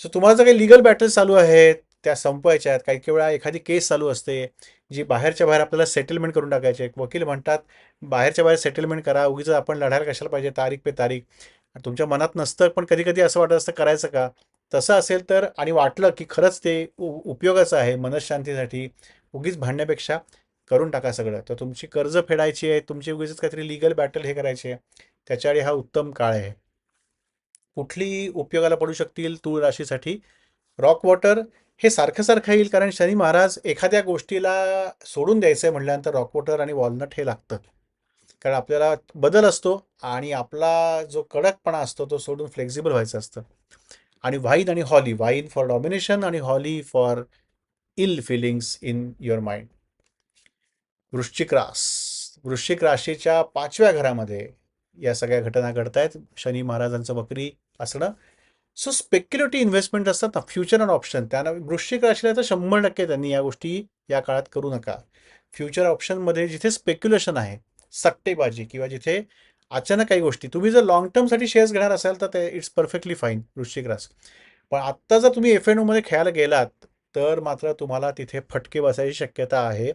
सो तुम्हाला जर काही लीगल बॅटल्स चालू आहेत, त्या संपवायच्या आहेत. काही काही वेळा एखादी केस चालू असते, जी बाहेरच्या बाहेर आपल्याला सेटलमेंट करून टाकायची आहे. वकील म्हणतात, बाहेरच्या बाहेर सेटलमेंट करा. उगीच आपण लढायला कशाला पाहिजे तारीख पे तारीख. तुमच्या मनात नसतं, पण कधी-कधी असं वाटत असतं करायचं का? तसं असेल तर आणि वाटलं की खरंच ते उपयोगाचं आहे मनःशांतीसाठी, उगीच भांडण्यापेक्षा करून टाका सगळं. तर तुमची कर्ज फेडायची आहे, तुमची उगीचच काहीतरी लीगल बॅटल हे करायची आहे. त्याच्यासाठी हा उत्तम काळ आहे. कुठलीही उपयोगाला पडू शकतील तूळ राशीसाठी. रॉक वॉटर हे सारखं सारखं येईल, कारण शनी महाराज एखाद्या गोष्टीला सोडून द्यायचं आहे म्हटल्यानंतर रॉक वॉटर आणि वॉलनट हे लागतं. कारण आपल्याला बदल असतो आणि आपला जो कडकपणा असतो तो सोडून फ्लेक्झिबल व्हायचं असतं. आणि वाईन आणि हॉली, वाईन फॉर डॉमिनेशन आणि holly for ill feelings in your mind. वृश्चिक रास, वृश्चिक राशीच्या 5व्या घरामध्ये या सगळ्या घटना घडतायत. शनी महाराजांचं वक्री असणं. सो स्पेक्युलेटिव्ह इन्व्हेस्टमेंट असतात ना, फ्युचर अँड ऑप्शन, त्यांना वृश्चिक राशीला तर 100% त्यांनी या गोष्टी या काळात करू नका. फ्युचर ऑप्शनमध्ये जिथे स्पेक्युलेशन आहे, सट्टेबाजी, किंवा जिथे अचानक काही गोष्टी, तुम्ही जर लॉंग टर्मसाठी शेअर्स घेणार असाल तर ते इट्स परफेक्टली फाईन वृश्चिक रास. पण आत्ता जर तुम्ही एफ-एन-ओमध्ये खेळायला गेलात तर मात्र तुम्हाला तिथे फटके बसायची शक्यता आहे.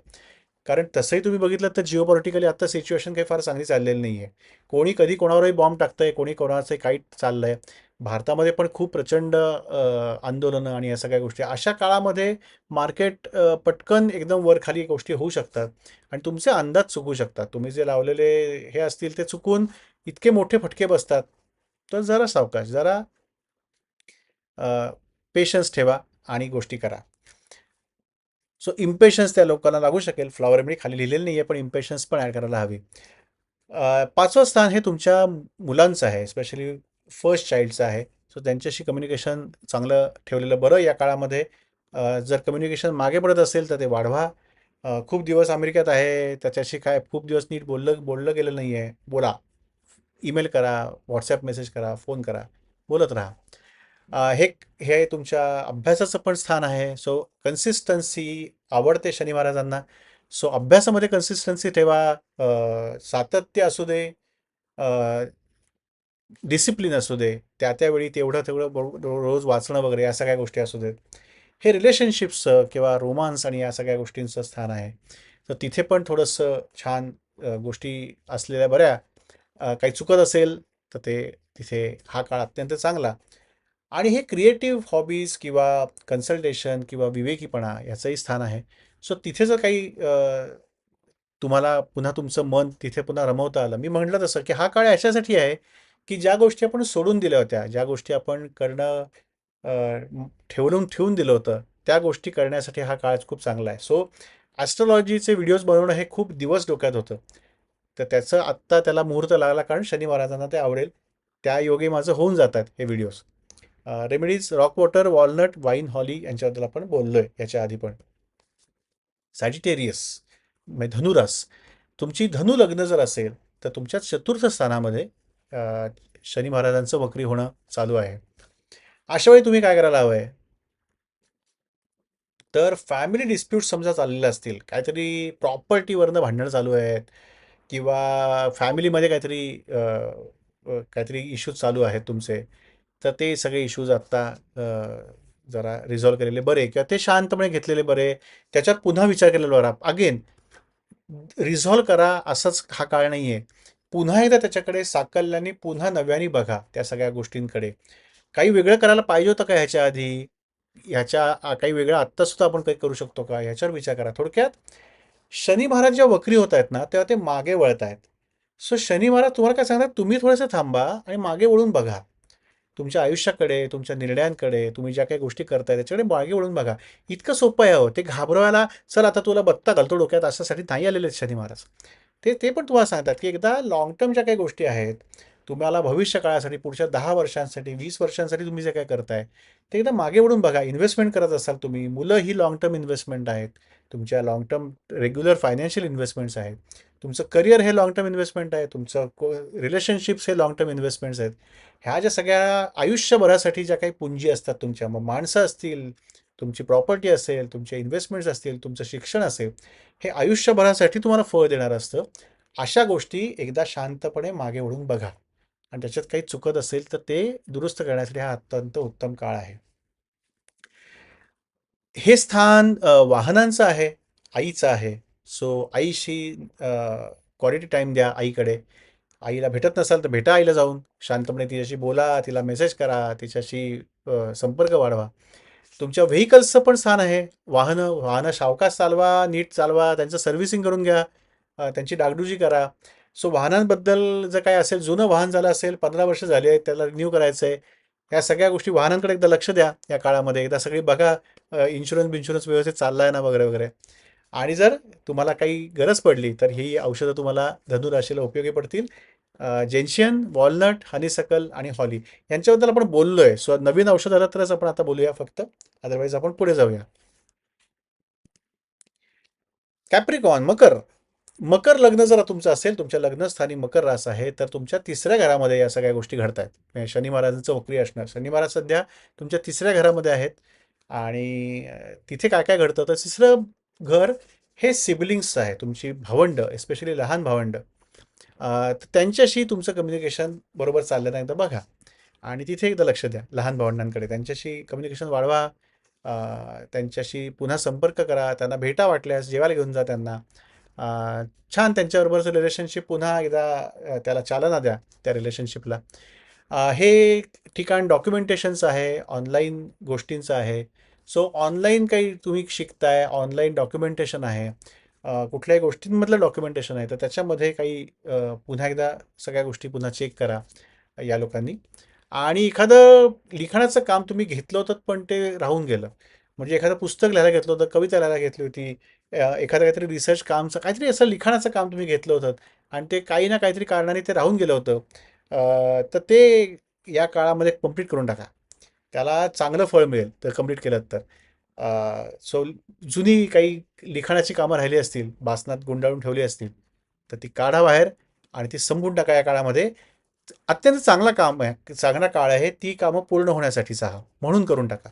कारण तसंही तुम्ही बघितलं तर जिओपॉलिटिकली आता सिच्युएशन काही फार चांगली चाललेली नाही आहे. कोणी कधी कोणावरही बॉम्ब टाकतंय, कोणी कोणाचं काही चाललंय. भारतामध्ये पण खूप प्रचंड आंदोलनं आणि या सगळ्या गोष्टी. अशा काळामध्ये मार्केट पटकन एकदम वर खाली गोष्टी होऊ शकतात आणि तुमचे अंदाज चुकू शकतात. तुम्ही जे लावलेले हे असतील ते चुकून इतके मोठे फटके बसतात. तर जरा सावकाश, जरा पेशन्स ठेवा आणि गोष्टी करा. सो इम्पेशन्स त्या लोकांना लागू शकेल. फ्लॉवर रेमेडी खाली लिहिलेलं नाही आहे, पण इम्पेशन्स पण ॲड करायला हवी. 5वं स्थान हे तुमच्या मुलांचं आहे, स्पेशली फर्स्ट चाइल्डचं आहे. सो त्यांच्याशी कम्युनिकेशन चांगलं ठेवलेलं बरं या काळामध्ये. जर कम्युनिकेशन मागे पडत असेल तर ते वाढवा. खूप दिवस अमेरिकेत आहे, त्याच्याशी काय खूप दिवस नीट बोललं बोललं गेलं नाही आहे, बोला. ईमेल करा, व्हॉट्सॲप मेसेज करा, फोन करा, बोलत राहा. हे हे तुमच्या अभ्यासाचं पण स्थान आहे. सो कन्सिस्टन्सी आवडते शनी महाराजांना. सो अभ्यासामध्ये कन्सिस्टन्सी ठेवा. सातत्य असू दे, डिसिप्लिन असू दे, त्या त्यावेळी तेवढं तेवढं रोज वाचणं वगैरे या सगळ्या गोष्टी असू देत. हे रिलेशनशिप्सचं किंवा रोमांस आणि या सगळ्या गोष्टींचं स्थान आहे. तर तिथे पण थोडंसं छान गोष्टी असलेल्या बऱ्या. काही चुकत असेल तर ते तिथे हा काळ अत्यंत चांगला. आणि हे क्रिएटिव्ह हॉबीज किंवा कन्सल्टेशन किंवा विवेकीपणा याचंही स्थान आहे. सो तिथे जर काही तुम्हाला पुन्हा तुमचं मन तिथे पुन्हा रमवता आलं, मी म्हटलं तसं की हा काळ अशासाठी आहे की ज्या गोष्टी आपण सोडून दिल्या होत्या, ज्या गोष्टी आपण करणं ठेवून ठेवून दिलं होतं, त्या गोष्टी करण्यासाठी हा काळ खूप चांगला आहे. सो ॲस्ट्रॉलॉजीचे व्हिडिओज बनवणं हे खूप दिवस डोक्यात होतं. तर त्याचं आत्ता त्याला मुहूर्त लागला, कारण शनी महाराजांना ते आवडेल. त्या योगे माझं होऊन जातात हे videos. Remedies rock water, walnut, vine, holly यांच्याबद्दल आपण बोललोय याच्या आधी पण. सॅजिटेरियस म्हणजे धनुरास, तुमची धनु लग्न जर असेल तर तुमच्या चतुर्थ स्थानामध्ये शनी महाराजांचं वक्री होणं चालू आहे. अशा वेळी तुम्ही काय करायला हवंय, तर फॅमिली डिस्प्यूट समजा चाललेले असतील, काहीतरी प्रॉपर्टीवरनं भांडणं चालू आहेत किंवा फॅमिलीमध्ये काहीतरी इश्यूज चालू आहेत तुमचे, तर ते सगळे इश्यूज आत्ता जरा रिझॉल्व्ह केलेले बरे किंवा ते शांतपणे घेतलेले बरे. त्याच्यात पुन्हा विचार केलेला बरा. अगेन रिझॉल्व्ह करा, असंच हा काळ नाही आहे. पुन्हा एकदा त्याच्याकडे साकल्याने पुन्हा नव्याने बघा त्या सगळ्या गोष्टींकडे. काही वेगळं करायला पाहिजे होतं का ह्याच्या आधी? ह्याच्या काही वेगळं आत्तासुद्धा आपण काही करू शकतो का? ह्याच्यावर विचार करा. थोडक्यात शनी महाराज जेव्हा वक्री होत आहेत ना, तेव्हा ते मागे वळत आहेत. सो शनी महाराज तुम्हाला काय सांगतात, तुम्ही थोडंसं थांबा आणि मागे वळून बघा. तुमच्या आयुष्याकडे, तुमच्या निर्णयांकडे, तुम्ही ज्या काही गोष्टी करताय त्याच्याकडे मागे वळून बघा. इतकं सोपं आहे हो. ते घाबरवायला, चल आता तुला बत्ता घालतो डोक्यात, अशासाठी नाही आलेले आहेत शनी महाराज. ते ते पण तुम्हाला सांगतात, की एकदा लाँग टर्म ज्या काही गोष्टी आहेत, तुम्हाला भविष्य काळासाठी, पुढच्या 10 वर्षांसाठी, 20 वर्षांसाठी तुम्ही जे काही करताय, ते एकदा मागे वळून बघा. इन्व्हेस्टमेंट करत असाल तुम्ही, मुलं ही लाँग टर्म इन्व्हेस्टमेंट आहेत. तुमच्या long term regular financial investments आहेत. तुमचं करिअर हे लाँग टर्म इन्व्हेस्टमेंट आहे. तुमचं रिलेशनशिप्स हे लाँग टर्म इन्व्हेस्टमेंट्स आहेत. ह्या ज्या सगळ्या आयुष्यभरासाठी ज्या काही पुंजी असतात तुमच्या, मग माणसं असतील, तुमची प्रॉपर्टी असेल, तुमचे इन्व्हेस्टमेंट्स असतील, तुमचं शिक्षण असेल, हे आयुष्यभरासाठी तुम्हाला फळ देणारं असतं. अशा गोष्टी एकदा शांतपणे मागे वळून बघा आणि त्याच्यात काही चुकत असेल तर ते दुरुस्त करण्यासाठी हा अत्यंत उत्तम काळ आहे. हे स्थान वाहनांचं आहे, आईचं आहे. सो आईशी क्वालिटी टाईम द्या आईकडे. आईला भेटत नसाल तर भेटा आईला जाऊन. शांतपणे तिच्याशी बोला, तिला मेसेज करा, तिच्याशी संपर्क वाढवा. तुमच्या व्हेइकल्सचं पण स्थान आहे. वाहनं सावकाश चालवा, नीट चालवा, त्यांचं सर्व्हिसिंग करून घ्या, त्यांची डागडुजी करा. सो वाहनांबद्दल जर काही असेल, जुनं वाहन झालं असेल, 15 वर्ष झाली आहेत, त्याला रिन्यू करायचं आहे. ह्या सगळ्या गोष्टी वाहनांकडे एकदा लक्ष द्या या काळामध्ये. एकदा सगळी बघा, इन्शुरन्स व्यवस्थित चाललाय ना वगैरे वगैरे. आणि जर तुम्हाला काही गरज पडली तर ही औषधं तुम्हाला धनुराशीला उपयोगी पडतील. जेन्शियन, वॉलनट, हनीसकल आणि हॉली यांच्याबद्दल आपण बोललोय. सो नवीन औषध आलं तरच आपण आता बोलूया फक्त. अदरवाईज आपण पुढे जाऊया. कॅप्रिकॉन, मकर. मकर लग्न जर तुमचं असेल, तुमच्या लग्नस्थानी मकर रास आहे, तर तुमच्या तिसऱ्या घरामध्ये या सगळ्या गोष्टी घडत आहेत. म्हणजे शनी महाराजांचं वक्री असणार. शनी महाराज सध्या तुमच्या तिसऱ्या घरामध्ये आहेत. आणि तिथे काय काय घडतं, तर तिसरं घर हे सिबलिंग्स आहे, तुमची भावंड, एस्पेशली लहान भावंड. तर त्यांच्याशी तुमचं कम्युनिकेशन बरोबर चाललं नाही तर बघा. आणि तिथे एकदा लक्ष द्या लहान भावंडांकडे. त्यांच्याशी कम्युनिकेशन वाढवा. त्यांच्याशी पुन्हा संपर्क करा. त्यांना भेटा, वाटल्यास जेवायला घेऊन जा त्यांना. छान त्यांच्याबरोबरचं रिलेशनशिप पुन्हा एकदा त्याला चालना द्या त्या रिलेशनशिपला. हे ठिकाण डॉक्युमेंटेशनचं आहे, ऑनलाईन गोष्टींचं आहे. सो ऑनलाईन काही तुम्ही शिकताय, ऑनलाईन डॉक्युमेंटेशन आहे, कुठल्याही गोष्टींमधलं डॉक्युमेंटेशन आहे, तर त्याच्यामध्ये काही पुन्हा एकदा सगळ्या गोष्टी पुन्हा चेक करा या लोकांनी. आणि एखादं लिखाणाचं काम तुम्ही घेतलं होतं पण ते राहून गेलं. म्हणजे एखादं पुस्तक लिहायला घेतलं होतं, कविता लिहायला घेतली होती, एखादं काहीतरी रिसर्च कामचं काहीतरी असं लिखाणाचं काम तुम्ही घेतलं होतं आणि ते काही ना काहीतरी कारणाने ते राहून गेलं होतं. तर ते या काळामध्ये कंप्लीट करून टाका. त्याला चांगलं फळ मिळेल तर कंप्लीट केलं तर. सो जुनी काही लिखाणाची कामं राहिली असतील, बासनात गुंडाळून ठेवली असतील, तर ती काढा बाहेर आणि ती संपवून टाका या काळामध्ये. अत्यंत चांगला काम आहे, चांगला काळ आहे, ती कामं पूर्ण होण्यासाठीचा हा, म्हणून करून टाका.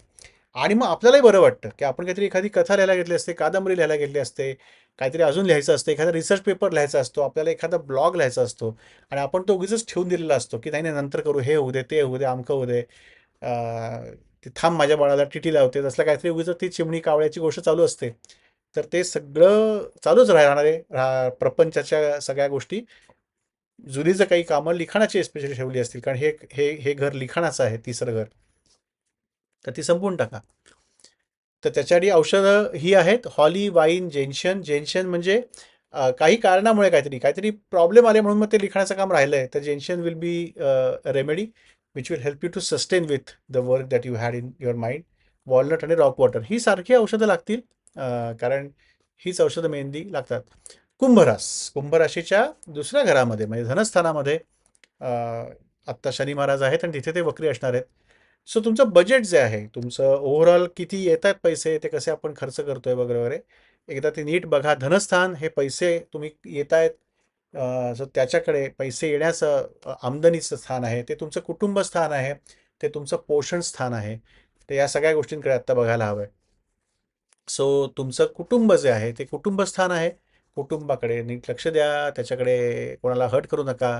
आणि मग आपल्यालाही बरं वाटतं की आपण काहीतरी एखादी कथा लिहायला घेतली असते, कादंबरी लिहायला घेतली असते, काहीतरी अजून लिहायचं असतं, एखादा रिसर्च पेपर लिहायचा असतो, आपल्याला एखादा ब्लॉग लिहायचा असतो आणि आपण तो उगीचच ठेवून दिलेला असतो की नाही नाही नंतर करू, हे होऊ दे, ते होऊ दे, अमकं होऊ दे, ते थांब माझ्या बाळाला टिटी लावते, तसलं काहीतरी उगीच ती चिमणी कावळ्याची गोष्ट चालू असते. तर ते सगळं चालूच राहणार आहे. प्रपंचाच्या सगळ्या गोष्टी, जुनी जर काही कामं लिखाणाची एस्पेशली ठेवली असतील, कारण हे हे हे घर लिखाणाचं आहे, तिसरं घर, तर ती संपवून टाका. तर त्याच्यासाठी औषधं ही आहेत, हॉली, वाईन, जेन्शन. जेन्शन म्हणजे काही कारणामुळे काहीतरी काहीतरी प्रॉब्लेम आले म्हणून मग ते लिखाणाचं काम राहिलं आहे, तर gentian will be remedy which will help you to sustain with the work that you had in your mind. Walnut आणि रॉक वॉटर ही सारखी औषधं लागतील, कारण हीच औषधं मेनली लागतात. कुंभरास, कुंभराशीच्या दुसऱ्या घरामध्ये म्हणजे धनस्थानामध्ये आत्ता शनी महाराज आहेत आणि तिथे ते वक्री असणार आहेत. सो तुमचं बजेट जे आहे, तुमचं ओव्हरऑल किती येत आहेत पैसे, ते कसे आपण खर्च करतोय वगैरे वगैरे, एकदा ते नीट बघा. धनस्थान हे पैसे तुम्ही येत आहेत, सो त्याच्याकडे पैसे येण्याचं आमदनीचं स्थान आहे, ते तुमचं कुटुंब स्थान आहे, ते तुमचं पोषण स्थान आहे. तर या सगळ्या गोष्टींकडे आत्ता बघायला हवं आहे. सो तुमचं कुटुंब जे आहे ते कुटुंबस्थान आहे. कुटुंबाकडे नीट लक्ष द्या, त्याच्याकडे कोणाला हर्ट करू नका.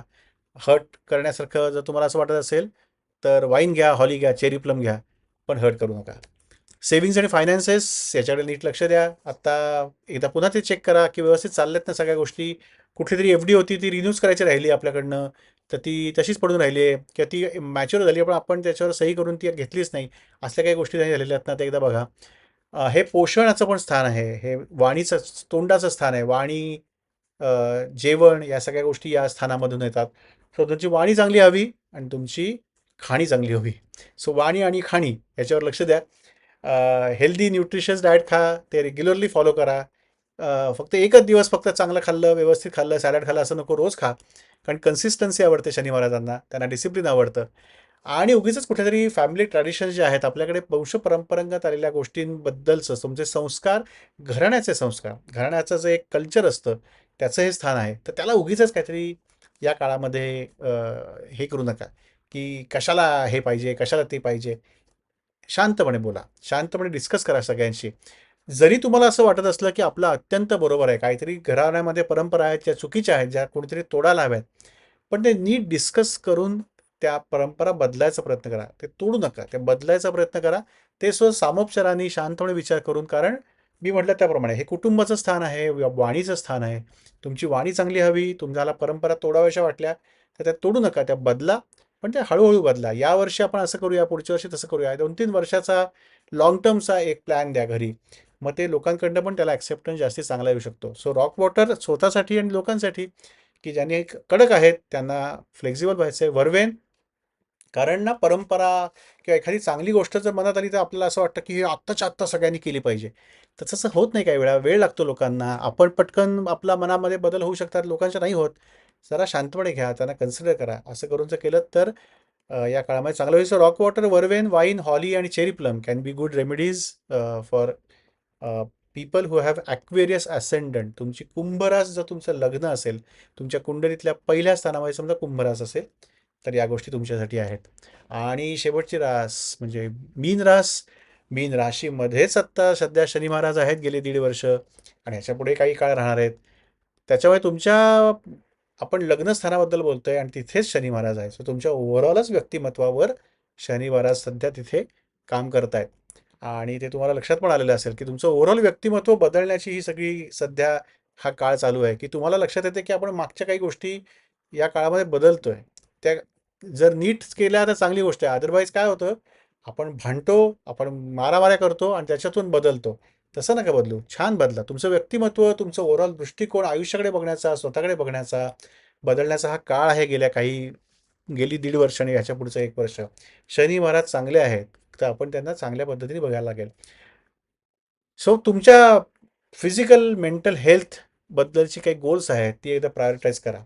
हर्ट करण्यासारखं जर तुम्हाला असं वाटत असेल तर वाईन घ्या, हॉली घ्या, चेरी प्लम घ्या, पण हर्ट करू नका. सेव्हिंग्ज आणि फायनान्सेस याच्याकडे नीट लक्ष द्या. आत्ता एकदा पुन्हा ते चेक करा की व्यवस्थित चालल्यात ना सगळ्या गोष्टी. कुठली तरी एफ डी होती ती रिन्यूज करायची राहिली आपल्याकडनं, तर ती तशीच पडून राहिली आहे किंवा ती मॅच्युअर झाली पण आपण त्याच्यावर सही करून ती घेतलीच नाही, असल्या काही गोष्टी नाही झालेल्या आहेत ना, ते एकदा बघा. हे पोषणाचं पण स्थान आहे, हे वाणीचं, तोंडाचं स्थान आहे. वाणी जेवण या सगळ्या गोष्टी या स्थानामधून येतात. सो तुमची वाणी चांगली हवी आणि तुमची खाणी चांगली हवी. सो वाणी आणि खाणी याच्यावर लक्ष द्या. हेल्दी न्यूट्रिशियस डाएट खा, ते रेग्युलरली फॉलो करा. फक्त एकच दिवस फक्त चांगलं खाल्लं, व्यवस्थित खाल्लं, सॅलड खाल्लं असं नको, रोज खा. कारण कन्सिस्टन्सी आवडते शनी महाराजांना, त्यांना डिसिप्लिन आवडतं. आणि उगीचच कुठेतरी फॅमिली ट्रॅडिशन जे आहेत आपल्याकडे वंश परंपरागत आलेल्या गोष्टींबद्दलचं तुमचे संस्कार, घराण्याचे संस्कार, घराण्याचं जे एक कल्चर असतं त्याचं हे स्थान आहे. तर त्याला उगीचच काहीतरी या काळामध्ये हे करू नका, की कशाला हे पाहिजे, कशाला ते पाहिजे. शांतपणे बोला, शांतपणे डिस्कस करा सगळ्यांशी. जरी तुम्हाला असं वाटत असलं की आपलं अत्यंत बरोबर आहे, काहीतरी घराण्यामध्ये परंपरा आहेत ज्या चुकीच्या आहेत, ज्या कोणीतरी तोडायला हव्यात, पण ते नीट डिस्कस करून त्या परंपरा बदलायचा प्रयत्न करा. ते तोडू नका, ते बदलायचा प्रयत्न करा. ते सामोपचाराने शांतपणे विचार करून. कारण मी म्हटलं त्याप्रमाणे हे कुटुंबाचं स्थान आहे, वाणीचं स्थान आहे. तुमची वाणी चांगली हवी, तुम्हाला परंपरा तोडाव्याशा वाटल्या तर त्या तोडू नका, त्या बदला. पण ते हळूहळू बदला. या वर्षी आपण असं करूया, पुढच्या वर्षी तसं करूया. 2-3 वर्षाचा लाँग टर्मचा एक प्लॅन द्या घरी. मग ते लोकांकडनं पण त्याला ॲक्सेप्टन्स जास्ती चांगला येऊ शकतो. सो रॉक वॉटर स्वतःसाठी आणि लोकांसाठी, की ज्यांनी एक कडक आहेत त्यांना फ्लेक्झिबल व्हायचं आहे. वर्वेन, कारण ना परंपरा किंवा एखादी चांगली गोष्ट जर मनात आली तर आपल्याला असं वाटतं की हे आत्ताच्या आत्ता सगळ्यांनी केली पाहिजे. तर तसं होत नाही, काही वेळा वेळ लागतो लोकांना. आपण पटकन आपल्या मनामध्ये बदल होऊ शकतात, लोकांच्या नाही होत. जरा शांतपणे घ्या, त्यांना कन्सिडर करा. असं करून जर केलं तर या काळामध्ये चांगलं होईल. So rock water, vervain, vine, holly आणि cherry plum can be good remedies for people who have Aquarius ascendant. तुमची कुंभरास जर तुमचं लग्न असेल, तुमच्या कुंडलीतल्या पहिल्या स्थानामध्ये समजा कुंभरास असेल, तर या गोष्टी तुमच्यासाठी आहेत. आणि शेवटची रास म्हणजे मीन रास. मीन राशीमध्येच आत्ता सध्या शनी महाराज आहेत गेले 1.5 वर्ष, आणि ह्याच्या पुढे काही काळ राहणार आहेत. त्याच्यामुळे तुमच्या, आपण लग्नस्थानाबद्दल बोलतोय आणि तिथेच शनी महाराज आहे. सो तुमच्या ओव्हरऑलच व्यक्तिमत्वावर शनी महाराज सध्या तिथे काम करतायत. आणि ते तुम्हाला लक्षात पण आलेलं असेल की तुमचं ओव्हरऑल व्यक्तिमत्व बदलण्याची ही सगळी सध्या हा काळ चालू आहे, की तुम्हाला लक्षात येते की आपण मागच्या काही गोष्टी या काळामध्ये बदलतोय. त्या जर नीट केल्या तर चांगली गोष्ट आहे. अदरवाईज काय होतं, आपण भांडतो, आपण मारामाऱ्या करतो आणि त्याच्यातून बदलतो. तसं नका बदलू, छान बदला. तुमचं व्यक्तिमत्व, तुमचं ओव्हरऑल दृष्टिकोन आयुष्याकडे बघण्याचा, स्वतःकडे बघण्याचा, बदलण्याचा हा काळ आहे. गेली 1.5 वर्ष आणि ह्याच्या पुढचं 1 वर्ष शनी महाराज चांगले आहेत, तर आपण त्यांना चांगल्या पद्धतीने बघायला लागेल. सो तुमच्या फिजिकल मेंटल हेल्थ बद्दलची काही गोल्स आहेत ती एकदा प्रायोरिटाईज करा.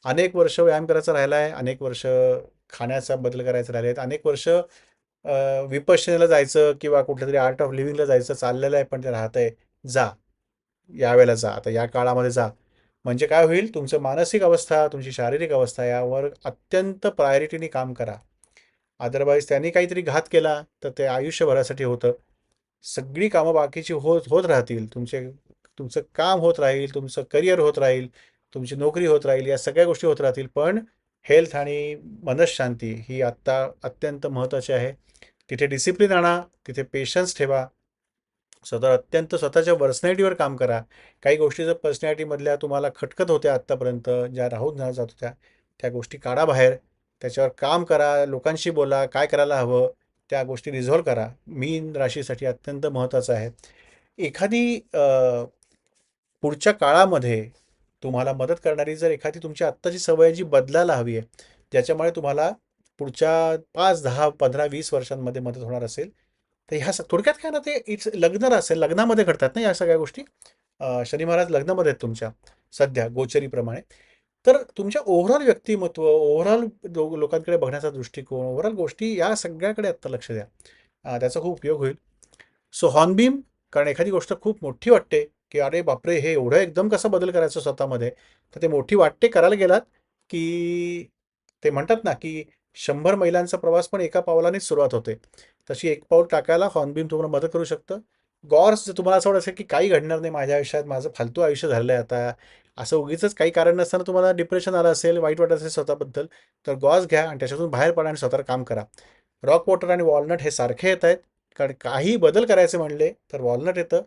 अनेक वर्ष व्यायाम करायचा राहिला आहे, अनेक वर्ष खाण्याचा बदल करायचा राहिले आहेत, अनेक वर्ष विपश्यनाला जायचं किंवा कुठल्या तरी आर्ट ऑफ लिव्हिंगला जायचं चाललेलं आहे, पण ते राहतंय. जा, यावेळेला जा, आता या काळामध्ये जा. म्हणजे काय होईल, तुमचं मानसिक अवस्था, तुमची शारीरिक अवस्था यावर अत्यंत प्रायोरिटीने काम करा. अदरवाईज त्यांनी काहीतरी घात केला तर ते आयुष्यभरासाठी होतं. सगळी कामं बाकीची होत होत राहतील. तुमचं काम होत राहील, तुमचं करिअर होत राहील, तुमची नोकरी होत राहील, या सगळ्या गोष्टी होत राहतील. पण हेल्थ आणि मनःशांती ही आत्ता अत्यंत महत्त्वाची आहे. तिथे डिसिप्लिन आणा, तिथे पेशन्स ठेवा. स्वतःच्या पर्सनॅलिटीवर काम करा. काही गोष्टी जर पर्सनॅलिटीमधल्या तुम्हाला खटकत होत्या आत्तापर्यंत, ज्या राहून न जात होत्या, त्या गोष्टी काढा बाहेर. त्याच्यावर काम करा, लोकांशी बोला, काय करायला हवं, त्या गोष्टी रिझॉल्व्ह करा. मीन राशीसाठी अत्यंत महत्त्वाचं आहे. एखादी पुढच्या काळामध्ये तुम्हाला मदत करणारी जर एखादी तुमची आत्ताची सवय जी बदलायला हवी आहे, ज्याच्यामुळे तुम्हाला पुढच्या 5, 10, 15, 20 वर्षांमध्ये मदत होणार असेल, तर ह्या थोडक्यात काय ना, ते लग्न असेल, लग्नामध्ये घडतात ना या सगळ्या गोष्टी. शनी महाराज लग्नामध्ये आहेत तुमच्या सध्या गोचरीप्रमाणे. तर तुमच्या ओव्हरऑल व्यक्तिमत्व, ओव्हरऑल लोकांकडे बघण्याचा दृष्टिकोन, ओव्हरऑल गोष्टी या सगळ्याकडे आत्ता लक्ष द्या. त्याचा खूप उपयोग होईल. सो हॉर्नबिम, कारण एखादी गोष्ट खूप मोठी वाटते, की अरे बापरे, हे एवढं एकदम कसं बदल करायचं स्वतःमध्ये, तर ते मोठी वाटते, करायला गेलात की ते म्हणतात ना की 100 मैलांचा प्रवास पण एका पावलानेच सुरुवात होते. तशी एक पाऊल टाकायला हॉर्नबिम तुम्हाला मदत करू शकतं. गॉर्स, जर तुम्हाला असं वाटत असेल की काही घडणार नाही माझ्या आयुष्यात, माझं फालतू आयुष्य झालं आहे आता, असं उगीचच काही कारण नसताना तुम्हाला डिप्रेशन आलं असेल, वाईट वाटत असेल स्वतःबद्दल, तर गॉस घ्या आणि त्याच्यातून बाहेर पडा आणि स्वतःवर काम करा. रॉक वॉटर आणि वॉलनट हे सारखे येत आहेत. कारण काही बदल करायचे म्हणले तर वॉलनट येतं,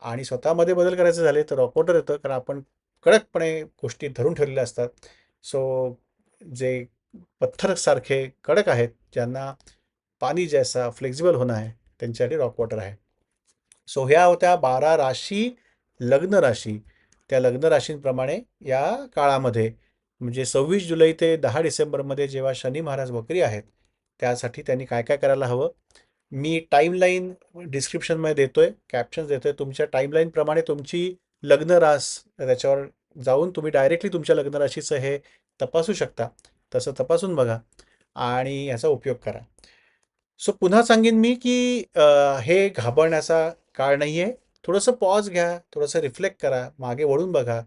आणि स्वतःमध्ये बदल करायचे झाले तर रॉक वॉटर येतं, कारण आपण कडकपणे गोष्टी धरून ठेवलेल्या असतात. सो जे पत्थरसारखे कडक आहेत, ज्यांना पाणी जैसा फ्लेक्झिबल होणं आहे, त्यांच्यासाठी रॉक वॉटर आहे. सो ह्या होत्या 12 राशी, लग्न राशी. त्या लग्न राशींप्रमाणे या काळामध्ये म्हणजे 26 जुलै ते 10 डिसेंबरमध्ये जेव्हा शनी महाराज वक्री आहेत, त्यासाठी त्यांनी काय काय करायला हवं. मी टाईमलाईन डिस्क्रिप्शनमध्ये देतोय, कॅप्शन्स देतोय. तुमच्या टाईमलाईनप्रमाणे तुमची लग्न रास त्याच्यावर जाऊन तुम्ही डायरेक्टली तुमच्या लग्न राशीचं हे तपासू शकता. तसं तपासून बघा आणि याचा उपयोग करा. सो पुन्हा सांगेन मी की हे घाबरण्याचा काळ नाही आहे. थोडंसं पॉज घ्या, थोडंसं रिफ्लेक्ट करा, मागे वळून बघा.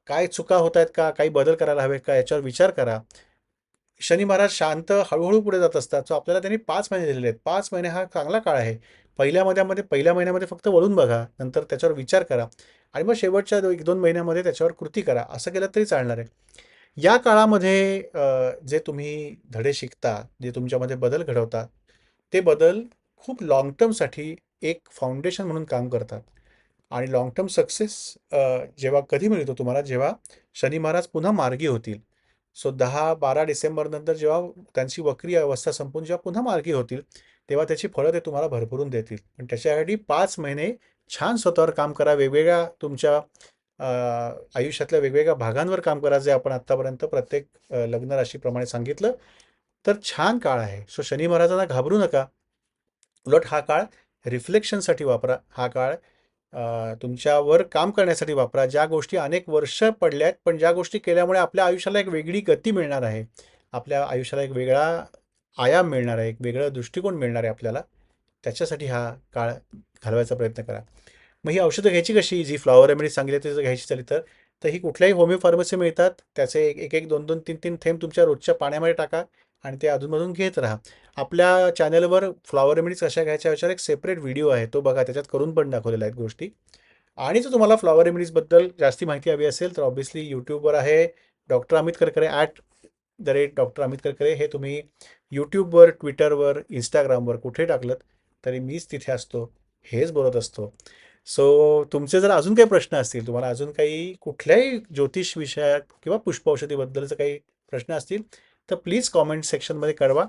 काय चुका होत आहेत का, काही बदल करायला हवे का, याच्यावर विचार करा. शनी महाराज शांत हळूहळू पुढे जात असतात. सो आपल्याला त्यांनी 5 महिने दिलेले आहेत. 5 महिने हा चांगला काळ आहे. पहिल्या महिन्यामध्ये फक्त वळून बघा, नंतर त्याच्यावर विचार करा आणि मग शेवटच्या 1-2 महिन्यामध्ये त्याच्यावर कृती करा. असं केलं तरी चालणार आहे. या काळामध्ये जे तुम्ही धडे शिकता, जे तुमच्यामध्ये बदल घडवतात, ते बदल खूप लाँग टर्मसाठी एक फाउंडेशन म्हणून काम करतात. आणि लाँग टर्म सक्सेस जेव्हा कधी मिळतो तुम्हाला, जेव्हा शनी महाराज पुन्हा मार्गी होतील. सो 10-12 डिसेंबर नंतर जेव्हा त्यांची वक्री अवस्था संपून जेव्हा पुन्हा मार्गी होतील, तेव्हा त्याची फळं ते तुम्हाला भरभरून देतील. पण त्याच्यासाठी 5 महिने छान स्वतःवर काम करा. वेगवेगळ्या तुमच्या आयुष्यातल्या वेगवेगळ्या भागांवर काम करा, जे आपण आत्तापर्यंत प्रत्येक लग्न राशीप्रमाणे सांगितलं. तर छान काळ आहे. सो शनी महाराजांना घाबरू नका. उलट हा काळ रिफ्लेक्शनसाठी वापरा. हा काळ तुमच्यावर काम करण्यासाठी वापरा. ज्या गोष्टी अनेक वर्ष पडल्या आहेत, पण ज्या गोष्टी केल्यामुळे आपल्या आयुष्याला एक वेगळी गती मिळणार आहे. आपल्या आयुष्याला एक वेगळा आयाम मिळणार आहे, एक वेगळा दृष्टिकोन मिळणार आहे आपल्याला. त्याच्यासाठी हा काळ घालवायचा प्रयत्न करा. मग ही औषधं घ्यायची कशी? जी फ्लॉवर रेमेडी सांगितली ती जर घ्यायची झाली तर ही कुठल्याही होमिओ फार्मसी मिळतात. त्याचे एक 2-2, 3-3 थेंब तुमच्या रोजच्या पाण्यामध्ये टाका आणि ते अधूनमधून घेत राहा. आपल्या चॅनलवर फ्लॉवर रेमेडीज कशा घ्यायच्या याच्यावर एक सेपरेट व्हिडिओ आहे, तो बघा. त्याच्यात करून पण दाखवलेल्या आहेत गोष्टी. आणि जर तुम्हाला फ्लॉवर रेमेडीजबद्दल जास्ती माहिती हवी असेल तर ऑब्व्हियसली यूट्यूबवर आहे डॉक्टर अमित करकरे @डॉक्टर अमित करकरे. हे तुम्ही यूट्यूबवर, ट्विटरवर, इंस्टाग्रामवर कुठे टाकलं तरी मीच तिथे असतो, हेच बोलत असतो. सो तुमचे जर अजून काही प्रश्न असतील, तुम्हाला अजून काही कुठल्याही ज्योतिष विषयात किंवा पुष्पौषधीबद्दलचे काही प्रश्न असतील, तर प्लीज कॉमेंट सेक्शनमध्ये कळवा.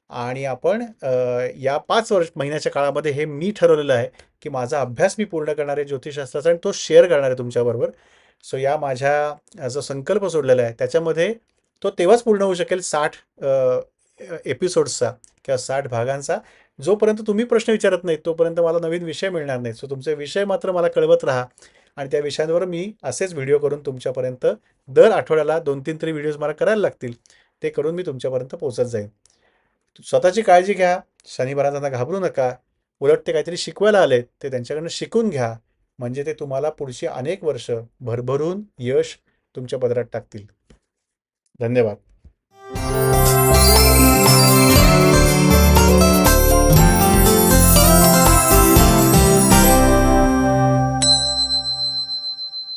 आणि आपण या 5 महिन्याच्या काळामध्ये हे मी ठरवलेलं आहे की माझा अभ्यास मी पूर्ण करणार आहे ज्योतिषशास्त्राचा आणि तो शेअर करणार आहे तुमच्याबरोबर. सो या माझ्या जो संकल्प सोडलेला आहे त्याच्यामध्ये तो तेव्हाच पूर्ण होऊ शकेल 60 एपिसोड्सचा किंवा 60 भागांचा. जोपर्यंत तुम्ही प्रश्न विचारत नाही तोपर्यंत मला नवीन विषय मिळणार नाही. सो तुमचे विषय मात्र मला कळवत राहा आणि त्या विषयांवर मी असेच व्हिडिओ करून तुमच्यापर्यंत दर आठवड्याला 2-3 तरी व्हिडिओज मला करायला लागतील. ते करून मी तुमच्यापर्यंत पोहोचत जाईन. स्वतःची काळजी घ्या. शनी महाराजांना घाबरू नका. उलट ते काहीतरी शिकवायला आलेत, ते त्यांच्याकडनं शिकून घ्या. म्हणजे ते तुम्हाला पुढची अनेक वर्ष भरभरून यश तुमच्या पदरात टाकतील. धन्यवाद.